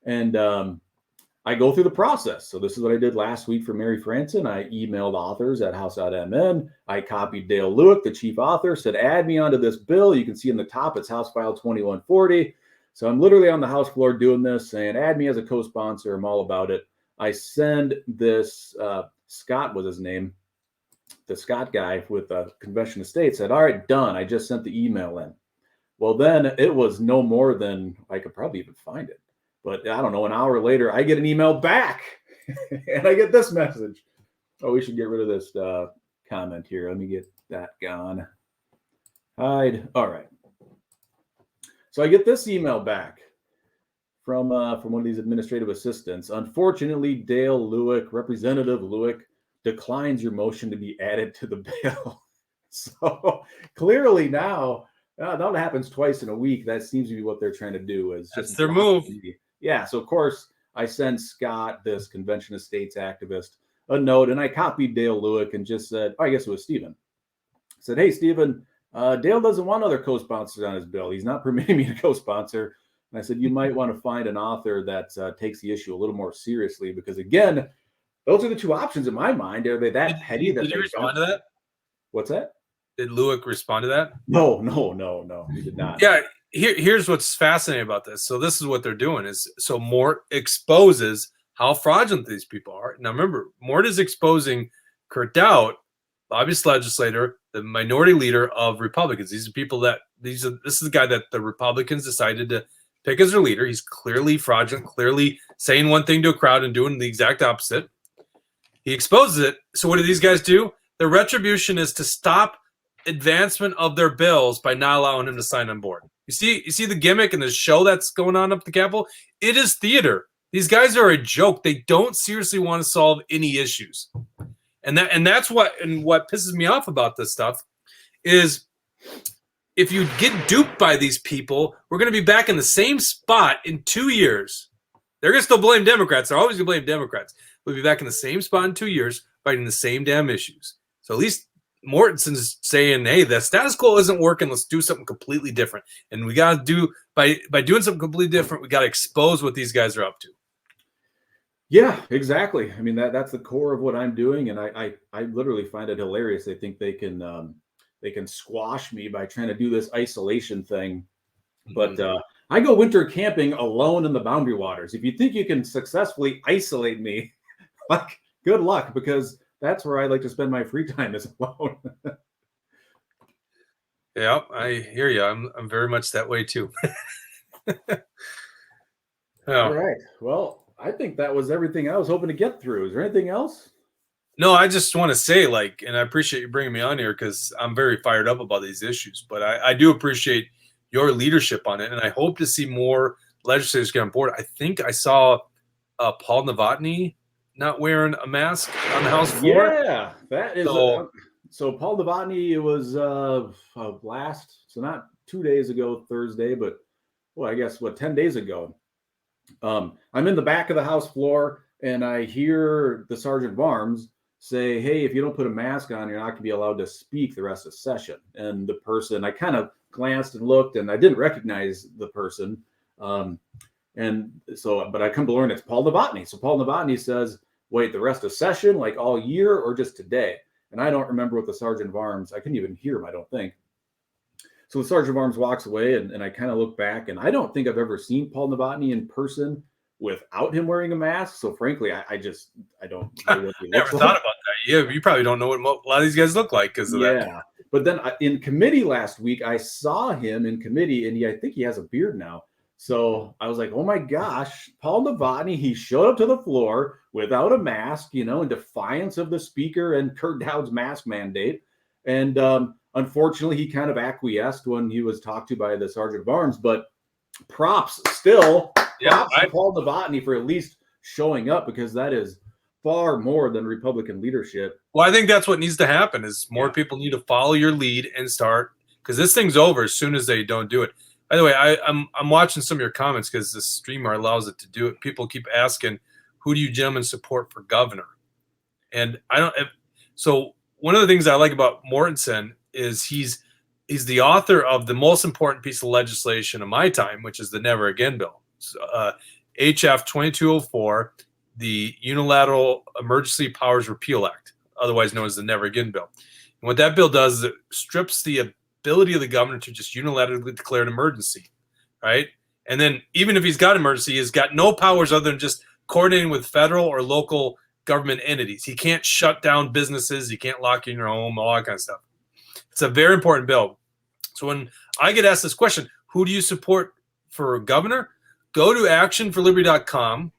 S1: and I go through the process. So this is what I did last week for Mary Franson. I emailed authors at house.mn. I copied Dale Lewick, the chief author, said, add me onto this bill. You can see in the top, it's House File 2140. So I'm literally on the House floor doing this, saying, add me as a co-sponsor. I'm all about it. I send this, Scott was his name, the Scott guy with the Convention of States, said, all right, done. I just sent the email in. Well, then it was no more than, I could probably even find it. But I don't know, an hour later, I get an email back and I get this message. Oh, we should get rid of this comment here. Let me get that gone. Hide. All right. So I get this email back from one of these administrative assistants. Unfortunately, Dale Lewick, Representative Lewick, declines your motion to be added to the bill. So clearly now that happens twice in a week. That seems to be what they're trying to do. Is
S2: that's their move.
S1: Yeah. So of course I send Scott, this Convention of States activist, a note, and I copied Dale Lewick and just said, I guess it was Stephen. I said, hey, Stephen, Dale doesn't want other co-sponsors on his bill. He's not permitting me to co-sponsor. And I said, you might want to find an author that takes the issue a little more seriously, because again, those are the two options in my mind. Are they that petty that
S2: did you respond to that?
S1: What's that?
S2: Did Lewick respond to that?
S1: No, he did not.
S2: Yeah, here's what's fascinating about this. So this is what they're doing is, so Mort exposes how fraudulent these people are. Now remember, Mort is exposing Kurt Daudt, lobbyist legislator, the minority leader of Republicans. These are people this is the guy that the Republicans decided to pick as their leader. He's clearly fraudulent, clearly saying one thing to a crowd and doing the exact opposite. He exposes it. So what do these guys do? The retribution is to stop advancement of their bills by not allowing him to sign on board. You see the gimmick and the show that's going on up at the Capitol? It is theater. These guys are a joke. They don't seriously want to solve any issues. And that's what pisses me off about this stuff is if you get duped by these people, we're going to be back in the same spot in 2 years. They're going to still blame Democrats. They're always going to blame Democrats. We'll be back in the same spot in 2 years fighting the same damn issues. So at least Mortensen's saying, hey, the status quo isn't working. Let's do something completely different. And we got to do by doing something completely different, we got to expose what these guys are up to.
S1: Yeah, exactly. I mean, that's the core of what I'm doing. And I literally find it hilarious. They think they can squash me by trying to do this isolation thing. But I go winter camping alone in the Boundary Waters. If you think you can successfully isolate me, like, good luck, because that's where I like to spend my free time is alone.
S2: Yeah, I hear you. I'm very much that way too.
S1: All right. Well, I think that was everything I was hoping to get through. Is there anything else?
S2: No, I just want to say, and I appreciate you bringing me on here because I'm very fired up about these issues. But I do appreciate your leadership on it, and I hope to see more legislators get on board. I think I saw Paul Novotny not wearing a mask on the House floor.
S1: Yeah, that is. So Paul Novotny, it was not 2 days ago, Thursday, but I guess 10 days ago. I'm in the back of the House floor, and I hear the Sergeant of Arms say, "Hey, if you don't put a mask on, you're not going to be allowed to speak the rest of the session." And the person, I kind of glanced and looked, and I didn't recognize the person. And so, but I come to learn it's Paul Novotny. So Paul Novotny says, "Wait, the rest of session, like all year or just today?" And I don't remember what the Sergeant of Arms, I couldn't even hear him, I don't think. So the Sergeant of Arms walks away, and I kind of look back, and I don't think I've ever seen Paul Novotny in person without him wearing a mask. So frankly, I don't know what he
S2: Never
S1: looks
S2: thought
S1: like.
S2: about that. Yeah, you probably don't know what a lot of these guys look like because of that.
S1: Yeah. But then in committee last week, I saw him in committee, and I think he has a beard now. So I was like, oh my gosh, Paul Novotny, he showed up to the floor without a mask, in defiance of the speaker and Kurt Daudt's mask mandate. And unfortunately, he kind of acquiesced when he was talked to by the Sergeant of Arms. But props to Paul Novotny for at least showing up, because that is far more than Republican leadership.
S2: Well, I think that's what needs to happen is more people need to follow your lead and start, because this thing's over as soon as they don't do it. By the way, I'm watching some of your comments because the streamer allows it to do it. People keep asking, who do you gentlemen support for governor? And so one of the things I like about Mortensen is he's the author of the most important piece of legislation of my time, which is the Never Again bill. HF 2204, the Unilateral Emergency Powers Repeal Act, otherwise known as the Never Again bill. And what that bill does is it strips the ability of the governor to just unilaterally declare an emergency, right? And then even if he's got emergency, he's got no powers other than just coordinating with federal or local government entities. He can't shut down businesses. He can't lock you in your home, all that kind of stuff. It's a very important bill. So when I get asked this question, who do you support for governor? Go to actionforliberty.com,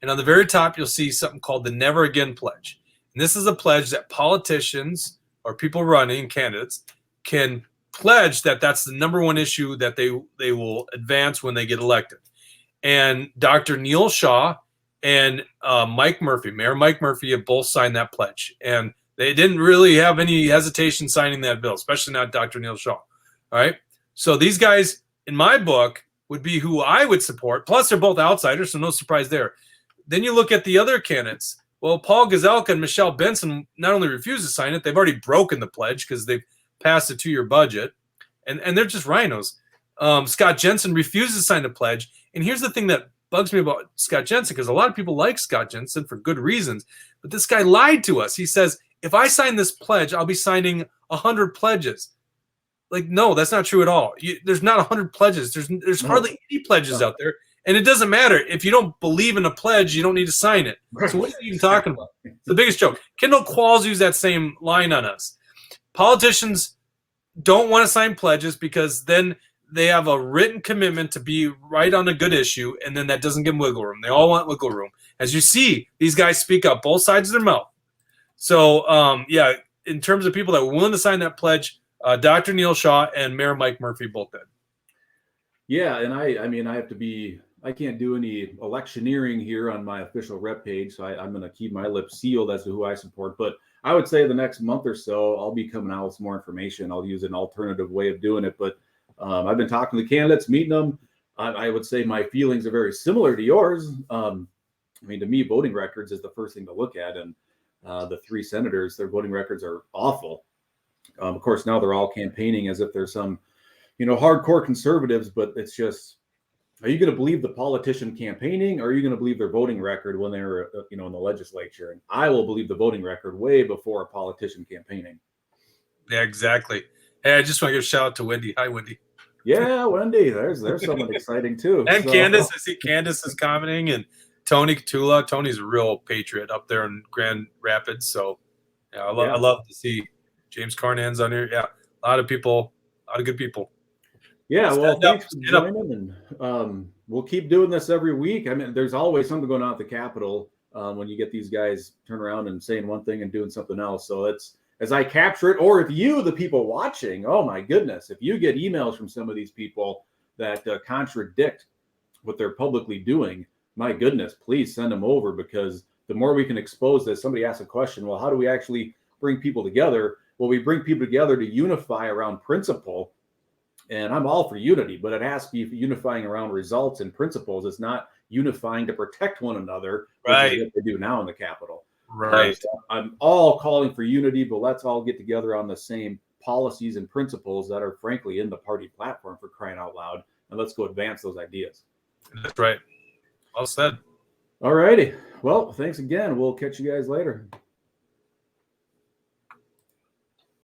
S2: and on the very top, you'll see something called the Never Again Pledge. And this is a pledge that politicians or people running, candidates, can pledge that that's the number one issue that they will advance when they get elected. And Dr. Neil Shaw and Mayor Mike Murphy have both signed that pledge. And they didn't really have any hesitation signing that bill, especially not Dr. Neil Shaw. All right. So these guys, in my book, would be who I would support. Plus, they're both outsiders, so no surprise there. Then you look at the other candidates. Well, Paul Gazelka and Michelle Benson not only refused to sign it, they've already broken the pledge because they've passed a 2-year budget, and they're just rhinos. Scott Jensen refused to sign the pledge. And here's the thing that bugs me about Scott Jensen, because a lot of people like Scott Jensen for good reasons, but this guy lied to us. He says, if I sign this pledge, I'll be signing 100 pledges. Like, no, that's not true at all. There's not 100 pledges. There's hardly any pledges out there. And it doesn't matter. If you don't believe in a pledge, you don't need to sign it. So what are you even talking about? It's the biggest joke. Kendall Qualls used that same line on us. Politicians don't want to sign pledges because then they have a written commitment to be right on a good issue, and then that doesn't give them wiggle room. They all want wiggle room. As you see, these guys speak up both sides of their mouth. So, in terms of people that were willing to sign that pledge, Dr. Neil Shaw and Mayor Mike Murphy both did.
S1: Yeah, and I mean, I can't do any electioneering here on my official rep page, so I'm going to keep my lips sealed as to who I support. But I would say the next month or so, I'll be coming out with some more information. I'll use an alternative way of doing it. But I've been talking to the candidates, meeting them. I would say my feelings are very similar to yours. I mean, to me, voting records is the first thing to look at. And the three senators, their voting records are awful. Of course, now they're all campaigning as if they're some, hardcore conservatives, but it's just, are you going to believe the politician campaigning, or are you going to believe their voting record when they're, in the legislature? And I will believe the voting record way before a politician campaigning.
S2: Yeah, exactly. Hey, I just want to give a shout out to Wendy. Hi, Wendy.
S1: Yeah, Wendy. There's someone exciting too.
S2: And Candace. I see Candace is commenting, and Tony Catula. Tony's a real patriot up there in Grand Rapids. So yeah, I love to see James Carnan's on here. Yeah, a lot of people, a lot of good people.
S1: Yeah, well, thanks for joining, and we'll keep doing this every week. I mean, there's always something going on at the Capitol when you get these guys turn around and saying one thing and doing something else. So it's, as I capture it, or if you, the people watching, oh my goodness, if you get emails from some of these people that contradict what they're publicly doing, my goodness, please send them over, because the more we can expose this. Somebody asked a question, well, how do we actually bring people together? Well, we bring people together to unify around principle. And I'm all for unity, but it has to be unifying around results and principles. It's not unifying to protect one another, which is what they do now in the Capitol.
S2: Right.
S1: So I'm all calling for unity, but let's all get together on the same policies and principles that are frankly in the party platform, for crying out loud. And let's go advance those ideas.
S2: That's right. Well said.
S1: All righty. Well, thanks again. We'll catch you guys later.